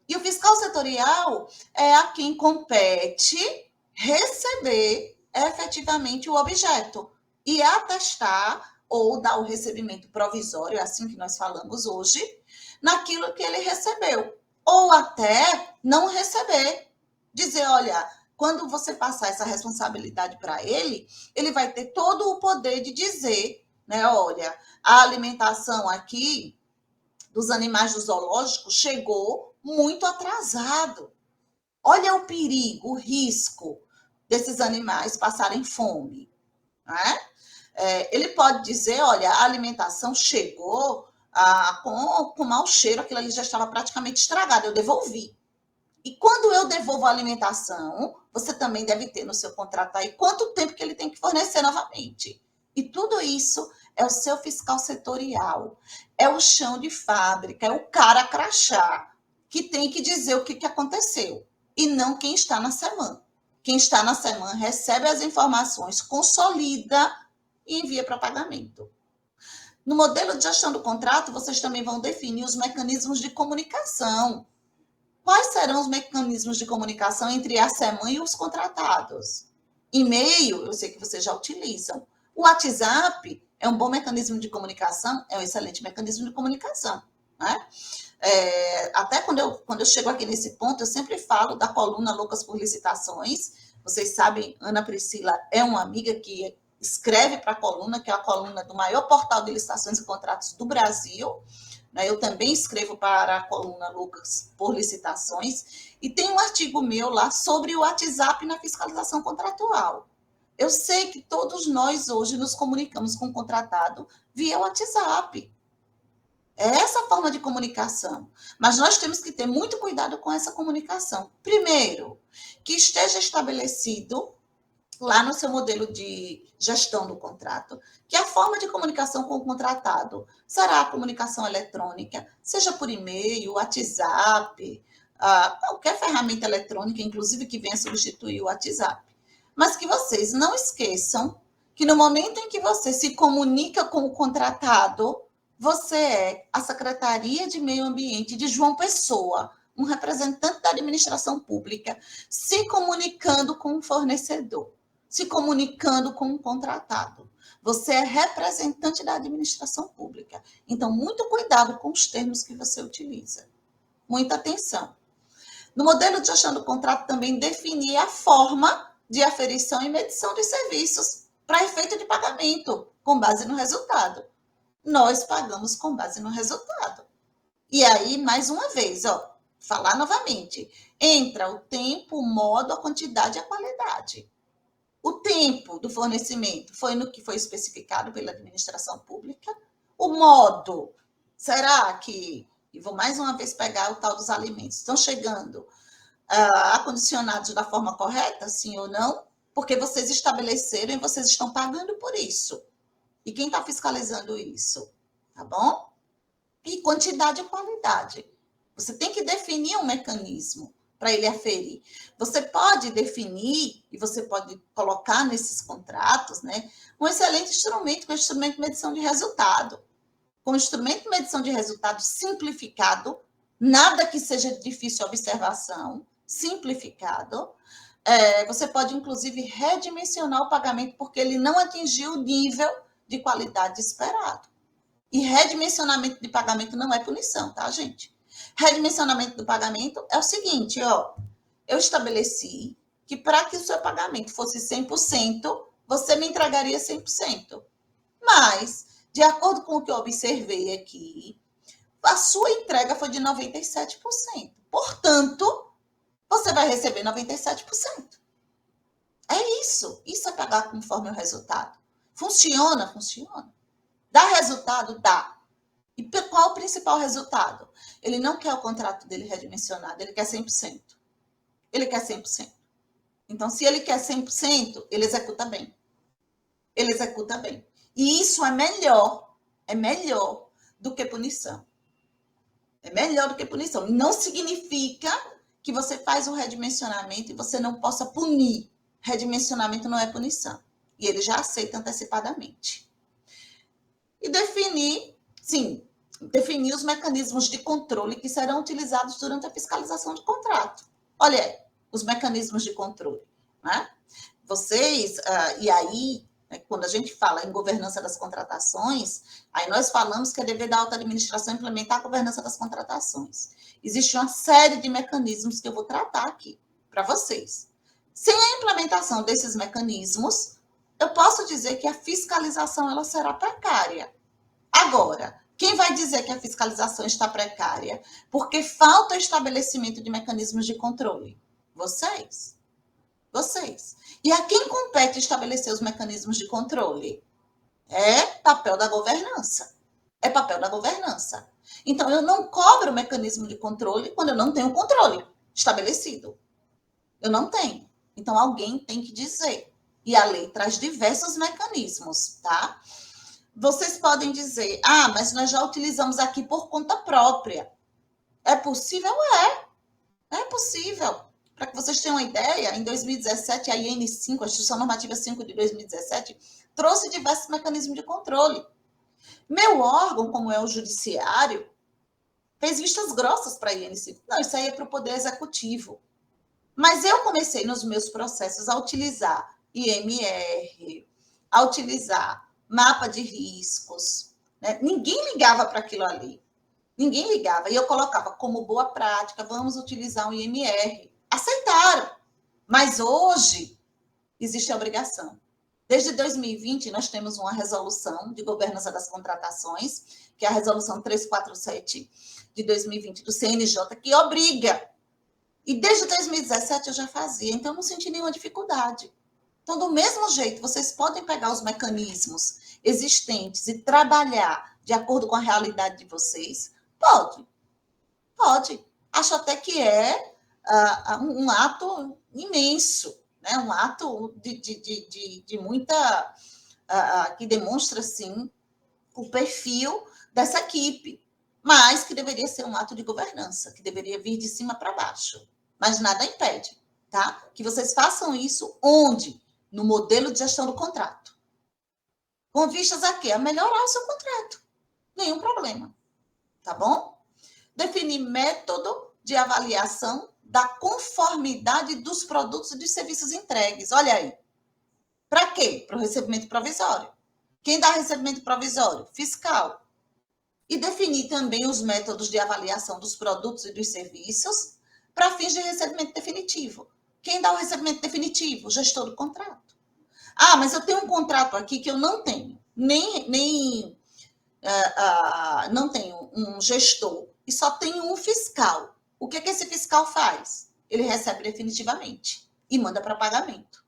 E o fiscal setorial é a quem compete receber efetivamente o objeto e atestar ou dar o recebimento provisório, assim que nós falamos hoje, naquilo que ele recebeu. Ou até não receber. Dizer, olha, quando você passar essa responsabilidade para ele, ele vai ter todo o poder de dizer, né, olha, a alimentação aqui dos animais do zoológico chegou muito atrasado. Olha o perigo, o risco desses animais passarem fome. Né? Ele pode dizer, olha, a alimentação chegou com mau cheiro, aquilo ali já estava praticamente estragado, eu devolvi. E quando eu devolvo a alimentação, você também deve ter no seu contrato aí quanto tempo que ele tem que fornecer novamente. E tudo isso é o seu fiscal setorial, é o chão de fábrica, é o cara crachá, que tem que dizer o que aconteceu, e não quem está na SAMAN. Quem está na SAMAN recebe as informações, consolida e envia para pagamento. No modelo de gestão do contrato, vocês também vão definir os mecanismos de comunicação. Quais serão os mecanismos de comunicação entre a SAMAN e os contratados? E-mail, eu sei que vocês já utilizam. O WhatsApp é um bom mecanismo de comunicação, é um excelente mecanismo de comunicação. Né? Até quando eu chego aqui nesse ponto, eu sempre falo da coluna Loucas por Licitações. Vocês sabem, Ana Priscila é uma amiga que escreve para a coluna, que é a coluna do maior portal de licitações e contratos do Brasil. Eu também escrevo para a coluna Loucas por Licitações. E tem um artigo meu lá sobre o WhatsApp na fiscalização contratual. Eu sei que todos nós hoje nos comunicamos com o contratado via WhatsApp. É essa a forma de comunicação. Mas nós temos que ter muito cuidado com essa comunicação. Primeiro, que esteja estabelecido lá no seu modelo de gestão do contrato, que a forma de comunicação com o contratado será a comunicação eletrônica, seja por e-mail, WhatsApp, qualquer ferramenta eletrônica, inclusive que venha substituir o WhatsApp. Mas que vocês não esqueçam que no momento em que você se comunica com o contratado, você é a Secretaria de Meio Ambiente de João Pessoa, um representante da administração pública, se comunicando com o fornecedor, se comunicando com o contratado. Você é representante da administração pública. Então, muito cuidado com os termos que você utiliza. Muita atenção. No modelo de gestão do contrato, também definir a forma de aferição e medição de serviços para efeito de pagamento, com base no resultado. Nós pagamos com base no resultado. E aí, mais uma vez, falar novamente, entra o tempo, o modo, a quantidade e a qualidade. O tempo do fornecimento foi no que foi especificado pela administração pública. O modo, será que, e vou mais uma vez pegar o tal dos alimentos, estão chegando acondicionados da forma correta, sim ou não? Porque vocês estabeleceram e vocês estão pagando por isso. E quem está fiscalizando isso? Tá bom? E quantidade e qualidade. Você tem que definir um mecanismo para ele aferir. Você pode definir, e você pode colocar nesses contratos, né, um excelente instrumento, que é o instrumento de medição de resultado. Com o instrumento de medição de resultado simplificado, nada que seja de difícil observação, simplificado, você pode, inclusive, redimensionar o pagamento, porque ele não atingiu o nível de qualidade esperado. E redimensionamento de pagamento não é punição, tá, gente? Redimensionamento do pagamento é o seguinte, eu estabeleci que para que o seu pagamento fosse 100%, você me entregaria 100%. Mas, de acordo com o que eu observei aqui, a sua entrega foi de 97%. Portanto, você vai receber 97%. É isso. Isso é pagar conforme o resultado. Funciona? Funciona. Dá resultado? Dá. E qual o principal resultado? Ele não quer o contrato dele redimensionado, ele quer 100%. Ele quer 100%. Então, se ele quer 100%, ele executa bem. Ele executa bem. E isso é melhor do que punição. É melhor do que punição. Não significa que você faz o redimensionamento e você não possa punir. Redimensionamento não é punição. E ele já aceita antecipadamente. E definir os mecanismos de controle que serão utilizados durante a fiscalização de contrato. Olha aí, os mecanismos de controle. Né? Vocês, e aí, quando a gente fala em governança das contratações, aí nós falamos que é dever da alta administração implementar a governança das contratações. Existe uma série de mecanismos que eu vou tratar aqui para vocês. Sem a implementação desses mecanismos, eu posso dizer que a fiscalização ela será precária. Agora, quem vai dizer que a fiscalização está precária? Porque falta o estabelecimento de mecanismos de controle. Vocês. E a quem compete estabelecer os mecanismos de controle? É papel da governança. Então, eu não cobro o mecanismo de controle quando eu não tenho controle estabelecido. Eu não tenho. Então, alguém tem que dizer. E a lei traz diversos mecanismos, tá? Vocês podem dizer, mas nós já utilizamos aqui por conta própria. É possível? É possível. Para que vocês tenham uma ideia, em 2017, a IN5, a Instituição Normativa 5 de 2017, trouxe diversos mecanismos de controle. Meu órgão, como é o judiciário, fez vistas grossas para a IN5. Não, isso aí é para o Poder Executivo. Mas eu comecei nos meus processos a utilizar IMR, a utilizar mapa de riscos. Né? Ninguém ligava para aquilo ali. Ninguém ligava. E eu colocava como boa prática, vamos utilizar o IMR. Aceitaram. Mas hoje existe a obrigação. Desde 2020, nós temos uma resolução de governança das contratações, que é a resolução 347 de 2020 do CNJ, que obriga. E desde 2017 eu já fazia, então eu não senti nenhuma dificuldade. Então, do mesmo jeito, vocês podem pegar os mecanismos existentes e trabalhar de acordo com a realidade de vocês? Pode. Acho até que é um ato imenso, né? Um ato de muita... que demonstra, sim, o perfil dessa equipe, mas que deveria ser um ato de governança, que deveria vir de cima para baixo. Mas nada impede, tá? Que vocês façam isso onde? No modelo de gestão do contrato. Com vistas a quê? A melhorar o seu contrato. Nenhum problema. Tá bom? Definir método de avaliação da conformidade dos produtos e dos serviços entregues. Olha aí. Para quê? Para o recebimento provisório. Quem dá recebimento provisório? Fiscal. E definir também os métodos de avaliação dos produtos e dos serviços para fins de recebimento definitivo. Quem dá o recebimento definitivo? O gestor do contrato. Mas eu tenho um contrato aqui que eu não tenho. Não tenho um gestor e só tenho um fiscal. O que esse fiscal faz? Ele recebe definitivamente e manda para pagamento.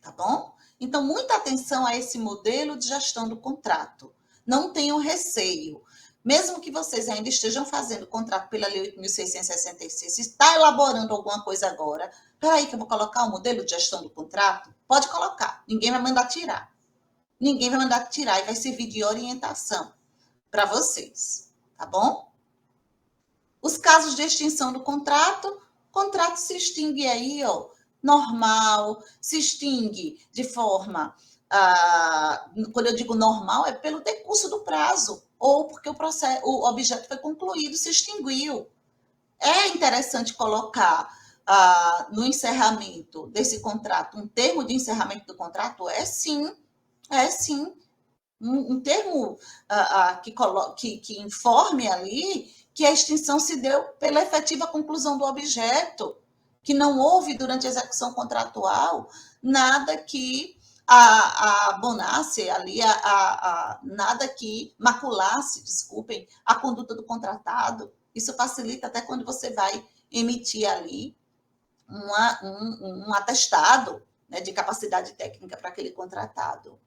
Tá bom? Então, muita atenção a esse modelo de gestão do contrato. Não tenham receio. Mesmo que vocês ainda estejam fazendo contrato pela Lei 8.666, se está elaborando alguma coisa agora, peraí que eu vou colocar o modelo de gestão do contrato? Pode colocar. Ninguém vai mandar tirar. E vai servir de orientação para vocês. Tá bom? Os casos de extinção do contrato, o contrato se extingue aí, normal, se extingue de forma, quando eu digo normal, é pelo decurso do prazo, ou porque o objeto foi concluído, se extinguiu. É interessante colocar no encerramento desse contrato, um termo de encerramento do contrato? É sim. Um termo que informe ali que a extinção se deu pela efetiva conclusão do objeto, que não houve durante a execução contratual nada que abonasse ali, nada que maculasse, desculpem, a conduta do contratado. Isso facilita até quando você vai emitir ali um atestado, né, de capacidade técnica para aquele contratado.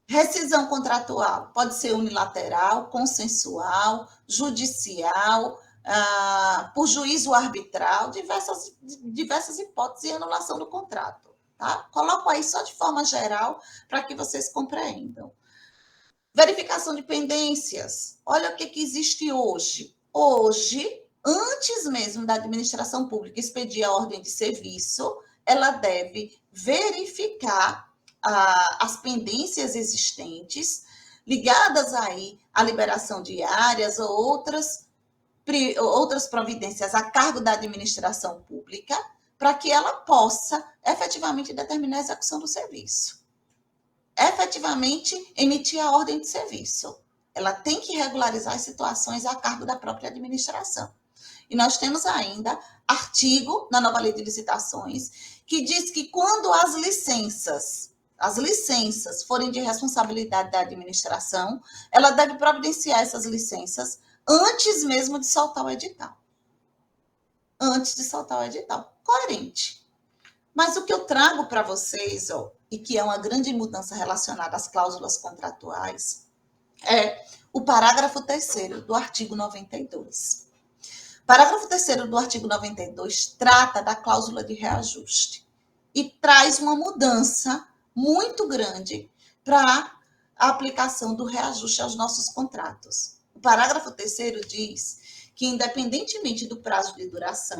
Rescisão contratual pode ser unilateral, consensual, judicial, por juízo arbitral, diversas hipóteses de anulação do contrato. Tá? Coloco aí só de forma geral para que vocês compreendam. Verificação de pendências. Olha o que existe hoje. Hoje, antes mesmo da administração pública expedir a ordem de serviço, ela deve verificar as pendências existentes, ligadas aí à liberação de áreas ou outras providências a cargo da administração pública, para que ela possa efetivamente determinar a execução do serviço. Efetivamente emitir a ordem de serviço. Ela tem que regularizar as situações a cargo da própria administração. E nós temos ainda artigo na nova lei de licitações que diz que quando as licenças forem de responsabilidade da administração, ela deve providenciar essas licenças antes mesmo de soltar o edital. Antes de soltar o edital. Coerente. Mas o que eu trago para vocês, e que é uma grande mudança relacionada às cláusulas contratuais, é o parágrafo 3º do artigo 92. O parágrafo 3º do artigo 92 trata da cláusula de reajuste e traz uma mudança muito grande para a aplicação do reajuste aos nossos contratos. O parágrafo 3º diz que, independentemente do prazo de duração,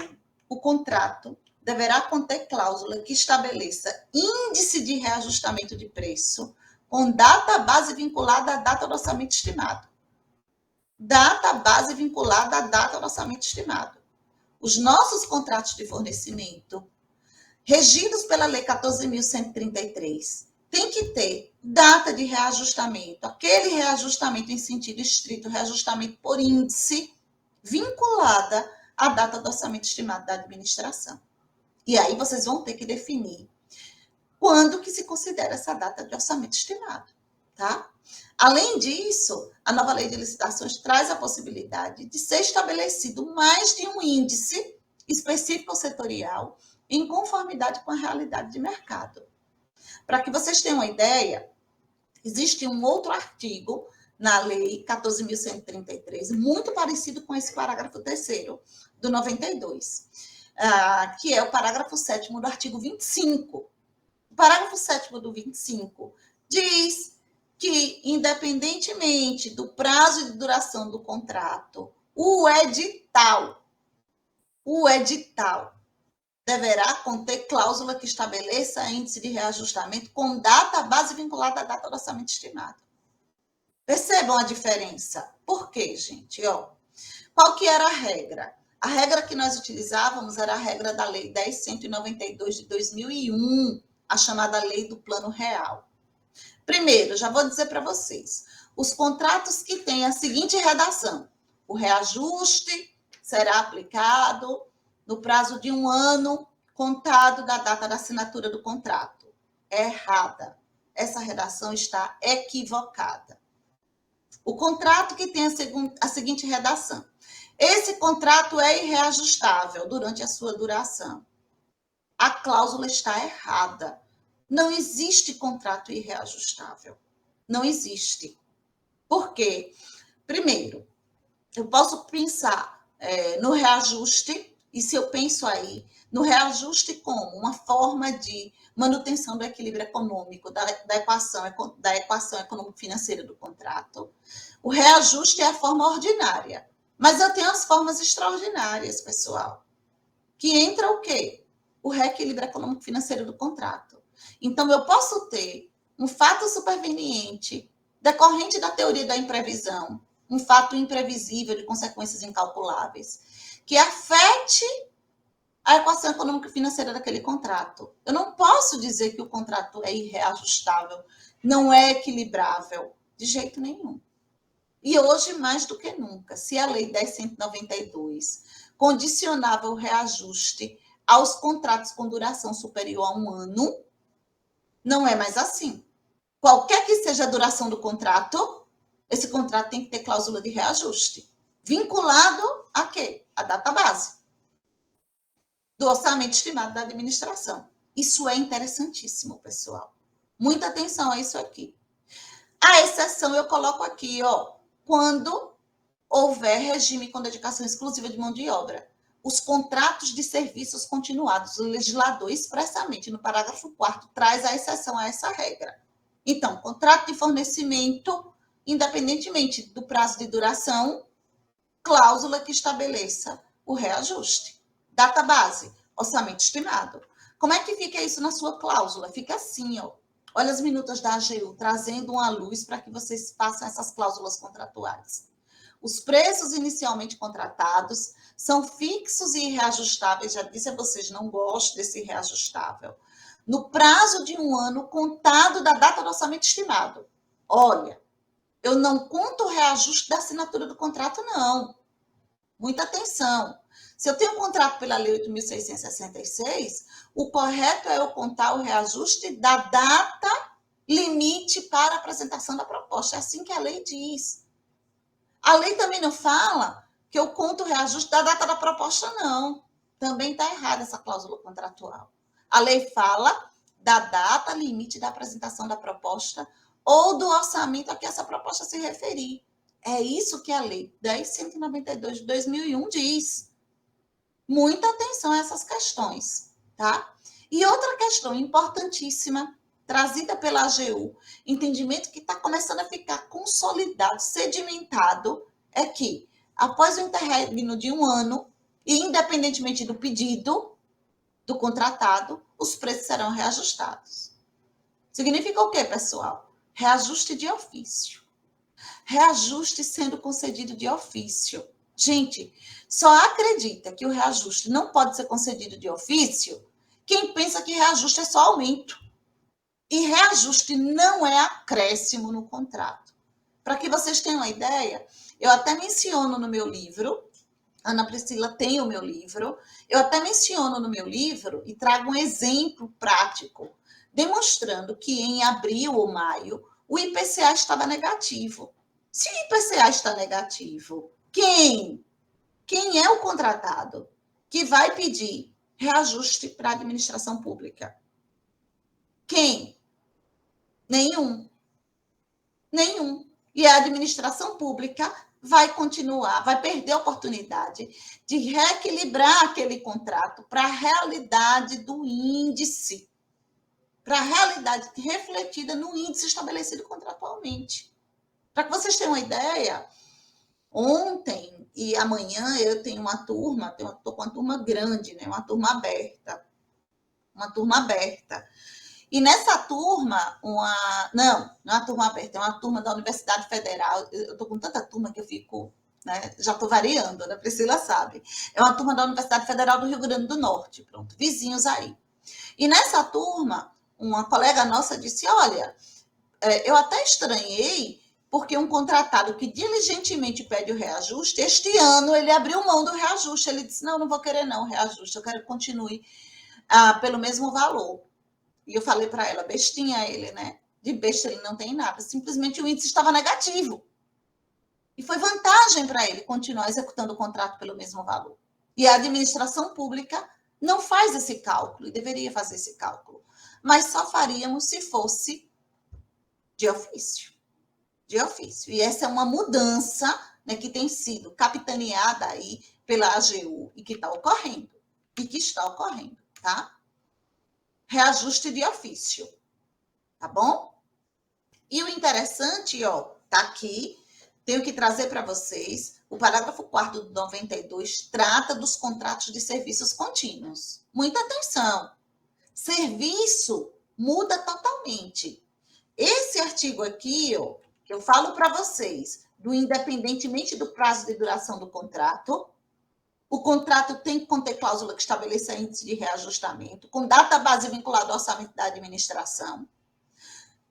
o contrato deverá conter cláusula que estabeleça índice de reajustamento de preço com data base vinculada à data do orçamento estimado. Data base vinculada à data do orçamento estimado. Os nossos contratos de fornecimento, regidos pela Lei 14.133, tem que ter data de reajustamento, aquele reajustamento em sentido estrito, reajustamento por índice, vinculada à data do orçamento estimado da administração. E aí vocês vão ter que definir quando que se considera essa data de orçamento estimado, tá? Além disso, a nova lei de licitações traz a possibilidade de ser estabelecido mais de um índice específico setorial em conformidade com a realidade de mercado. Para que vocês tenham uma ideia, existe um outro artigo na lei 14.133, muito parecido com esse parágrafo 3º do 92, que é o parágrafo 7º do artigo 25. O parágrafo 7º do 25 diz que, independentemente do prazo de duração do contrato, o edital deverá conter cláusula que estabeleça índice de reajustamento com data base vinculada à data do orçamento estimado. Percebam a diferença. Por quê, gente? Qual que era a regra? A regra que nós utilizávamos era a regra da Lei 10.192 de 2001, a chamada Lei do Plano Real. Primeiro, já vou dizer para vocês, os contratos que têm a seguinte redação: o reajuste será aplicado no prazo de 1 ano, contado da data da assinatura do contrato. É errada. Essa redação está equivocada. O contrato que tem a seguinte redação: esse contrato é irreajustável durante a sua duração. A cláusula está errada. Não existe contrato irreajustável. Não existe. Por quê? Primeiro, eu posso pensar no reajuste, e se eu penso aí no reajuste como uma forma de manutenção do equilíbrio econômico, da equação econômico-financeira do contrato, o reajuste é a forma ordinária. Mas eu tenho as formas extraordinárias, pessoal, que entra o quê? O reequilíbrio econômico-financeiro do contrato. Então, eu posso ter um fato superveniente decorrente da teoria da imprevisão, um fato imprevisível de consequências incalculáveis, que afete a equação econômico-financeira daquele contrato. Eu não posso dizer que o contrato é irreajustável, não é equilibrável, de jeito nenhum. E hoje, mais do que nunca, se a Lei 10.192 condicionava o reajuste aos contratos com duração superior a 1 ano, não é mais assim. Qualquer que seja a duração do contrato, esse contrato tem que ter cláusula de reajuste. Vinculado a quê? A data base. do orçamento estimado da administração. Isso é interessantíssimo, pessoal. Muita atenção a isso aqui. A exceção eu coloco aqui, ó, quando houver regime com dedicação exclusiva de mão de obra. Os contratos de serviços continuados, o legislador expressamente no parágrafo 4º traz a exceção a essa regra. Então, contrato de fornecimento, independentemente do prazo de duração, cláusula que estabeleça o reajuste. Data base, orçamento estimado. Como é que fica isso na sua cláusula? Fica assim, ó. Olha as minutas da AGU, trazendo uma luz para que vocês façam essas cláusulas contratuais. Os preços inicialmente contratados são fixos e reajustáveis. Já disse a vocês, não gosto desse reajustável. No prazo de 1 ano, contado da data do orçamento estimado. Olha, eu não conto o reajuste da assinatura do contrato, não. Muita atenção. Se eu tenho um contrato pela Lei 8.666, o correto é eu contar o reajuste da data limite para a apresentação da proposta. É assim que a lei diz. A lei também não fala que eu conto o reajuste da data da proposta, não. Também está errada essa cláusula contratual. A lei fala da data limite da apresentação da proposta ou do orçamento a que essa proposta se referir. É isso que a Lei 10.192 de 2001 diz. Muita atenção a essas questões, tá? E outra questão importantíssima, trazida pela AGU, entendimento que está começando a ficar consolidado, sedimentado, é que, após o interregno de 1 ano, e independentemente do pedido do contratado, os preços serão reajustados. Significa o quê, pessoal? Reajuste de ofício. Reajuste sendo concedido de ofício. Gente, só acredita que o reajuste não pode ser concedido de ofício quem pensa que reajuste é só aumento. E reajuste não é acréscimo no contrato. Para que vocês tenham uma ideia, eu até menciono no meu livro, Ana Priscila tem o meu livro, eu até menciono no meu livro e trago um exemplo prático, demonstrando que em abril ou maio o IPCA estava negativo. Se o IPCA está negativo, quem é o contratado que vai pedir reajuste para a administração pública? Quem? Nenhum. E a administração pública vai continuar, vai perder a oportunidade de reequilibrar aquele contrato para a realidade do índice, para a realidade refletida no índice estabelecido contratualmente. Para que vocês tenham uma ideia, ontem e amanhã eu tenho uma turma, estou com uma turma grande, né? Uma turma aberta. E nessa turma, não é uma turma aberta, é uma turma da Universidade Federal. Eu estou com tanta turma que eu fico, né? Já estou variando, a Priscila sabe. É uma turma da Universidade Federal do Rio Grande do Norte, pronto, vizinhos aí. E nessa turma, uma colega nossa disse, olha, eu até estranhei, porque um contratado que diligentemente pede o reajuste, este ano ele abriu mão do reajuste. Ele disse, não vou querer não o reajuste, eu quero que continue pelo mesmo valor. E eu falei para ela, bestinha ele, né? De besta ele não tem nada, simplesmente o índice estava negativo. E foi vantagem para ele continuar executando o contrato pelo mesmo valor. E a administração pública não faz esse cálculo, e deveria fazer esse cálculo. Mas só faríamos se fosse de ofício. E essa é uma mudança, né, que tem sido capitaneada aí pela AGU e que está ocorrendo. Tá? Reajuste de ofício, tá bom? E o interessante, ó, tá aqui, tenho que trazer para vocês, o parágrafo 4º do 92 trata dos contratos de serviços contínuos. Muita atenção. Serviço muda totalmente. Esse artigo aqui, ó, que eu falo para vocês, do independentemente do prazo de duração do contrato, o contrato tem que conter cláusula que estabeleça índice de reajustamento, com data base vinculada ao orçamento da administração,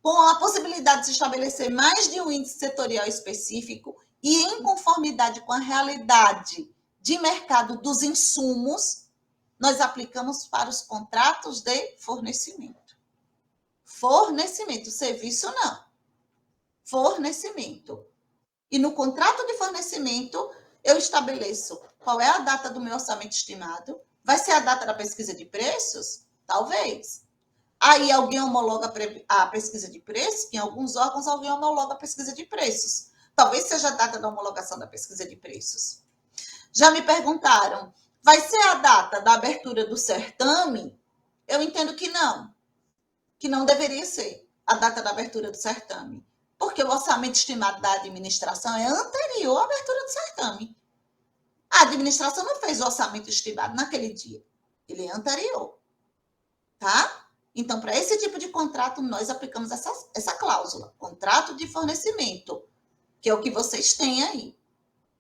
com a possibilidade de se estabelecer mais de um índice setorial específico e em conformidade com a realidade de mercado dos insumos, nós aplicamos para os contratos de fornecimento. Serviço não. Fornecimento. E no contrato de fornecimento, eu estabeleço qual é a data do meu orçamento estimado, Vai ser a data da pesquisa de preços? Talvez. Aí alguém homologa a pesquisa de preços, em alguns órgãos alguém homologa a pesquisa de preços. Talvez seja a data da homologação da pesquisa de preços. Já me perguntaram, vai ser a data da abertura do certame? Eu entendo que não deveria ser a data da abertura do certame, porque o orçamento estimado da administração é anterior à abertura do certame. A administração não fez o orçamento estimado naquele dia, ele é anterior, tá? Então, para esse tipo de contrato, nós aplicamos essa cláusula, contrato de fornecimento, que é o que vocês têm aí,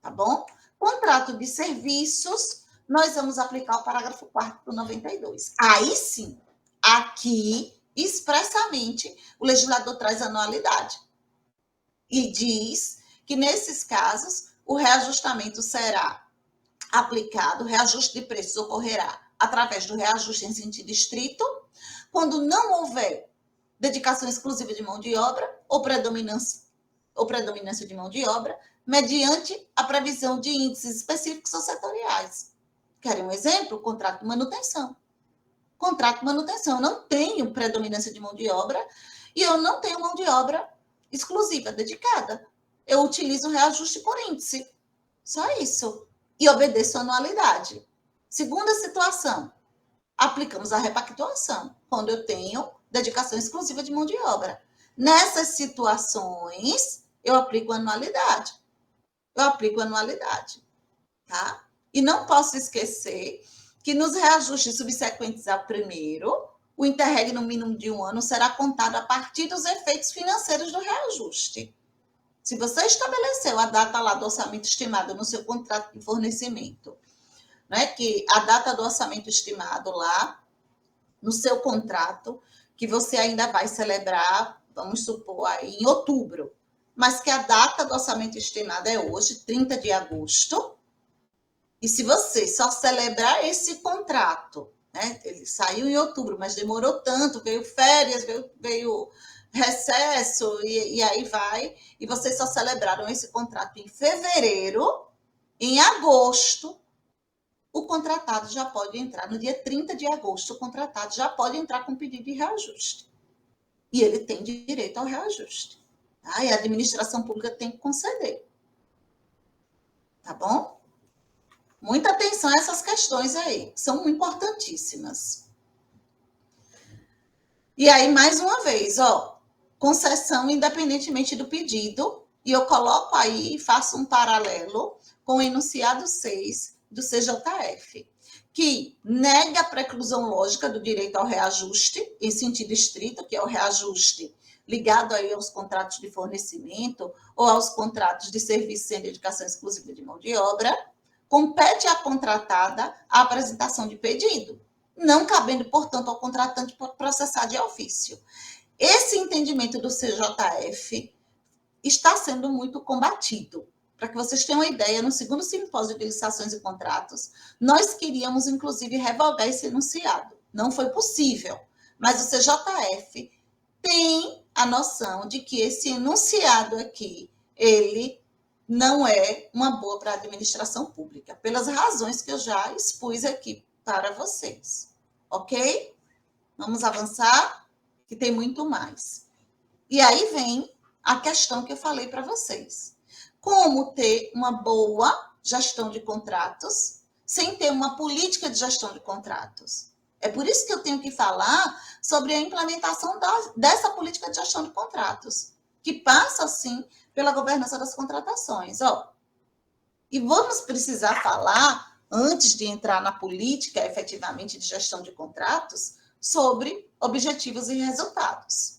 tá bom? Contrato de serviços, nós vamos aplicar o parágrafo 4º do 92. Aí sim, aqui, expressamente, o legislador traz anualidade e diz que, nesses casos, o reajustamento será aplicado, o reajuste de preços ocorrerá através do reajuste em sentido estrito, quando não houver dedicação exclusiva de mão de obra ou predominância de mão de obra, mediante a previsão de índices específicos ou setoriais. Querem um exemplo? Contrato de manutenção. Contrato de manutenção. Eu não tenho predominância de mão de obra e eu não tenho mão de obra exclusiva, dedicada. Eu utilizo o reajuste por índice. Só isso. E obedeço a anualidade. Segunda situação, aplicamos a repactuação, quando eu tenho dedicação exclusiva de mão de obra. Nessas situações, eu aplico anualidade. Tá? E não posso esquecer que nos reajustes subsequentes ao primeiro, o interregno mínimo de 1 ano será contado a partir dos efeitos financeiros do reajuste. Se você estabeleceu a data lá do orçamento estimado no seu contrato de fornecimento, né, que a data do orçamento estimado lá no seu contrato, que você ainda vai celebrar, vamos supor, aí em outubro, mas que a data do orçamento estimado é hoje, 30 de agosto, e se você só celebrar esse contrato, né, ele saiu em outubro, mas demorou tanto, veio férias, veio recesso, e aí vai, e vocês só celebraram esse contrato em fevereiro, em agosto, o contratado já pode entrar, no dia 30 de agosto, o contratado já pode entrar com pedido de reajuste. E ele tem direito ao reajuste. Tá? E a administração pública tem que conceder. Tá bom? Muita atenção a essas questões aí, são importantíssimas. E aí, mais uma vez, concessão independentemente do pedido, e eu coloco aí, faço um paralelo com o enunciado 6 do CJF, que nega a preclusão lógica do direito ao reajuste, em sentido estrito, que é o reajuste ligado aí aos contratos de fornecimento ou aos contratos de serviço sem dedicação exclusiva de mão de obra, compete à contratada a apresentação de pedido, não cabendo, portanto, ao contratante processar de ofício. Esse entendimento do CJF está sendo muito combatido. Para que vocês tenham uma ideia, no segundo simpósio de licitações e contratos, nós queríamos, inclusive, revogar esse enunciado. Não foi possível, mas o CJF tem a noção de que esse enunciado aqui, ele não é uma boa para a administração pública, pelas razões que eu já expus aqui para vocês. Ok? Vamos avançar, que tem muito mais. E aí vem a questão que eu falei para vocês. Como ter uma boa gestão de contratos sem ter uma política de gestão de contratos? É por isso que eu tenho que falar sobre a implementação dessa política de gestão de contratos, que passa, sim, pela governança das contratações. E vamos precisar falar, antes de entrar na política, efetivamente, de gestão de contratos, sobre objetivos e resultados.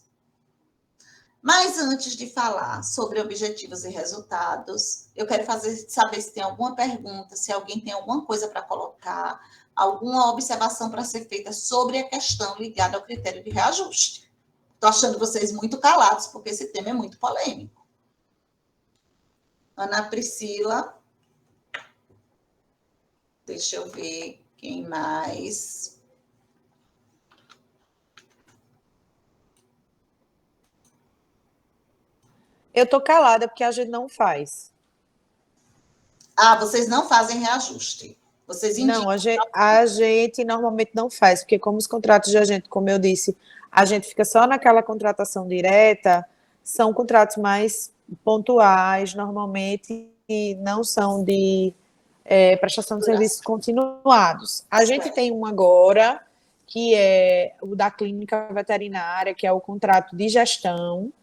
Mas antes de falar sobre objetivos e resultados, eu quero saber se tem alguma pergunta, se alguém tem alguma coisa para colocar, alguma observação para ser feita sobre a questão ligada ao critério de reajuste. Estou achando vocês muito calados, porque esse tema é muito polêmico. Ana Priscila. Deixa eu ver quem mais. Eu estou calada porque a gente não faz. Vocês não fazem reajuste. Vocês Não, indicam. a gente normalmente não faz, porque como os contratos de agente, como eu disse, a gente fica só naquela contratação direta, são contratos mais pontuais, normalmente, e não são de prestação de serviços continuados. A gente tem um agora, que é o da clínica veterinária, que é o contrato de gestão,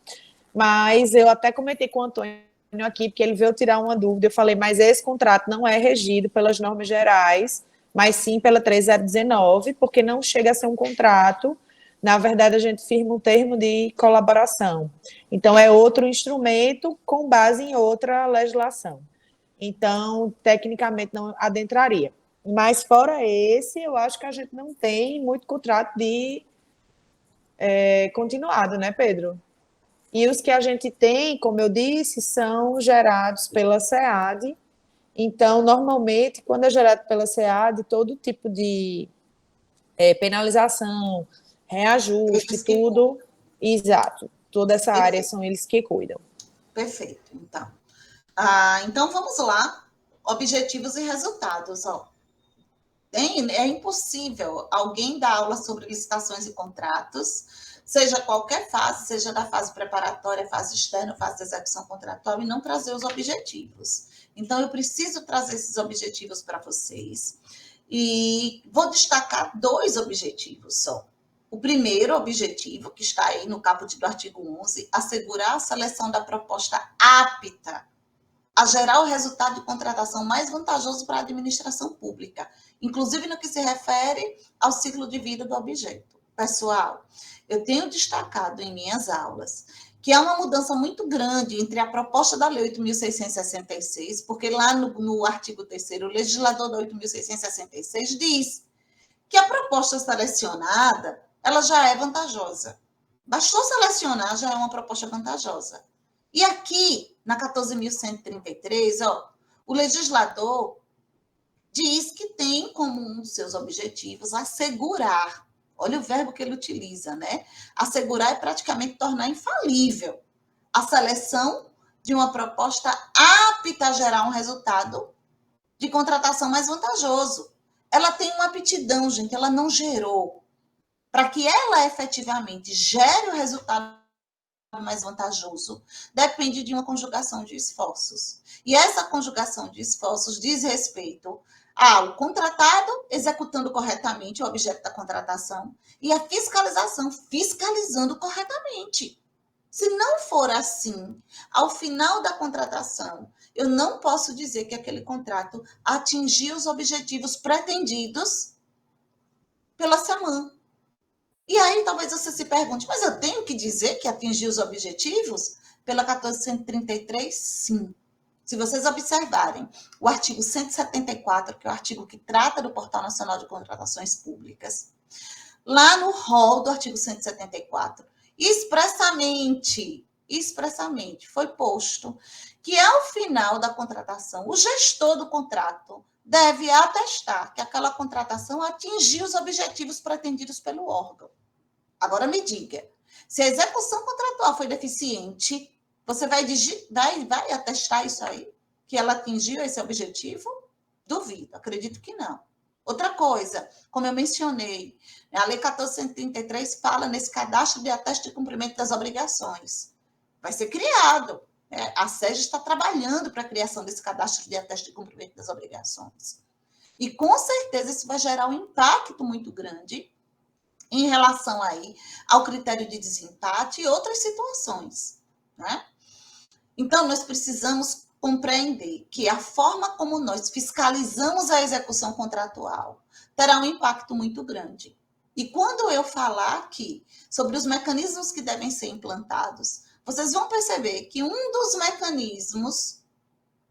mas eu até comentei com o Antônio aqui, porque ele veio tirar uma dúvida, eu falei, mas esse contrato não é regido pelas normas gerais, mas sim pela 3019, porque não chega a ser um contrato, na verdade a gente firma um termo de colaboração. Então é outro instrumento com base em outra legislação. Então, tecnicamente não adentraria. Mas fora esse, eu acho que a gente não tem muito contrato de continuado, né, Pedro? E os que a gente tem, como eu disse, são gerados pela SEAD. Então, normalmente, quando é gerado pela SEAD, todo tipo de penalização, reajuste, tudo, exato. Toda essa área Perfeito. são eles que cuidam. Perfeito, então. Então, vamos lá. Objetivos e resultados. Ó. É impossível alguém dar aula sobre licitações e contratos, seja qualquer fase, seja da fase preparatória, fase externa, fase de execução contratual, e não trazer os objetivos. Então, eu preciso trazer esses objetivos para vocês. E vou destacar 2 objetivos só. O primeiro objetivo, que está aí no caput do artigo 11, assegurar a seleção da proposta apta a gerar o resultado de contratação mais vantajoso para a administração pública, inclusive no que se refere ao ciclo de vida do objeto. Pessoal, eu tenho destacado em minhas aulas que há uma mudança muito grande entre a proposta da Lei 8.666, porque lá no artigo 3º, o legislador da 8.666 diz que a proposta selecionada, ela já é vantajosa. Bastou selecionar, já é uma proposta vantajosa. E aqui, na 14.133, o legislador diz que tem como um dos seus objetivos assegurar. Olha o verbo que ele utiliza, né? Assegurar é praticamente tornar infalível a seleção de uma proposta apta a gerar um resultado de contratação mais vantajoso. Ela tem uma aptidão, gente, ela não gerou. Para que ela efetivamente gere o resultado mais vantajoso, depende de uma conjugação de esforços. E essa conjugação de esforços diz respeito ao contratado executando corretamente o objeto da contratação e a fiscalização fiscalizando corretamente. Se não for assim, ao final da contratação, eu não posso dizer que aquele contrato atingiu os objetivos pretendidos pela SAMAN. E aí talvez você se pergunte, mas eu tenho que dizer que atingiu os objetivos? Pela 1433, sim. Se vocês observarem o artigo 174, que é o artigo que trata do Portal Nacional de Contratações Públicas, lá no rol do artigo 174, expressamente foi posto que ao final da contratação, o gestor do contrato deve atestar que aquela contratação atingiu os objetivos pretendidos pelo órgão. Agora me diga, se a execução contratual foi deficiente, você vai atestar isso aí? Que ela atingiu esse objetivo? Duvido, acredito que não. Outra coisa, como eu mencionei, a Lei 14.133 fala nesse cadastro de ateste de cumprimento das obrigações. Vai ser criado. A SEG está trabalhando para a criação desse cadastro de ateste de cumprimento das obrigações. E, com certeza, isso vai gerar um impacto muito grande em relação aí ao critério de desempate e outras situações, né? Então, nós precisamos compreender que a forma como nós fiscalizamos a execução contratual terá um impacto muito grande. E quando eu falar aqui sobre os mecanismos que devem ser implantados, vocês vão perceber que um dos mecanismos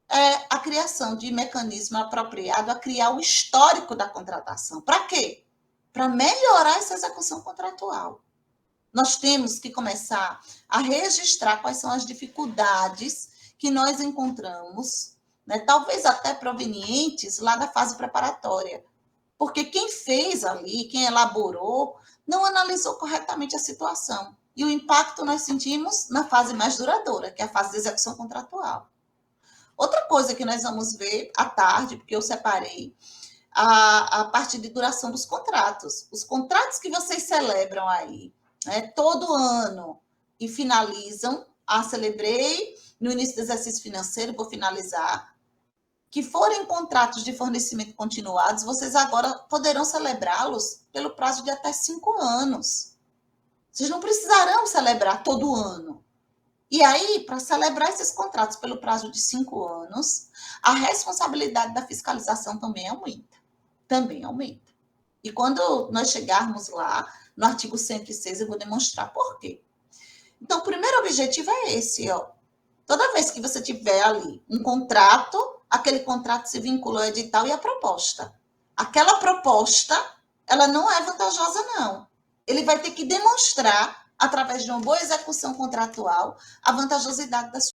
é a criação de mecanismo apropriado a criar o histórico da contratação. Para quê? Para melhorar essa execução contratual. Nós temos que começar a registrar quais são as dificuldades que nós encontramos, né, talvez até provenientes lá da fase preparatória. Porque quem fez ali, quem elaborou, não analisou corretamente a situação. E o impacto nós sentimos na fase mais duradoura, que é a fase de execução contratual. Outra coisa que nós vamos ver à tarde, porque eu separei a parte de duração dos contratos. Os contratos que vocês celebram aí, né, todo ano e finalizam, celebrei no início do exercício financeiro, vou finalizar, que forem contratos de fornecimento continuados, vocês agora poderão celebrá-los pelo prazo de até 5 anos. Vocês não precisarão celebrar todo ano. E aí, para celebrar esses contratos pelo prazo de 5 anos, a responsabilidade da fiscalização também aumenta. Também aumenta. E quando nós chegarmos lá, no artigo 106, eu vou demonstrar por quê. Então, o primeiro objetivo é esse, ó. Toda vez que você tiver ali um contrato, aquele contrato se vincula ao edital e à proposta. Aquela proposta, ela não é vantajosa, não. Ele vai ter que demonstrar, através de uma boa execução contratual, a vantajosidade da sua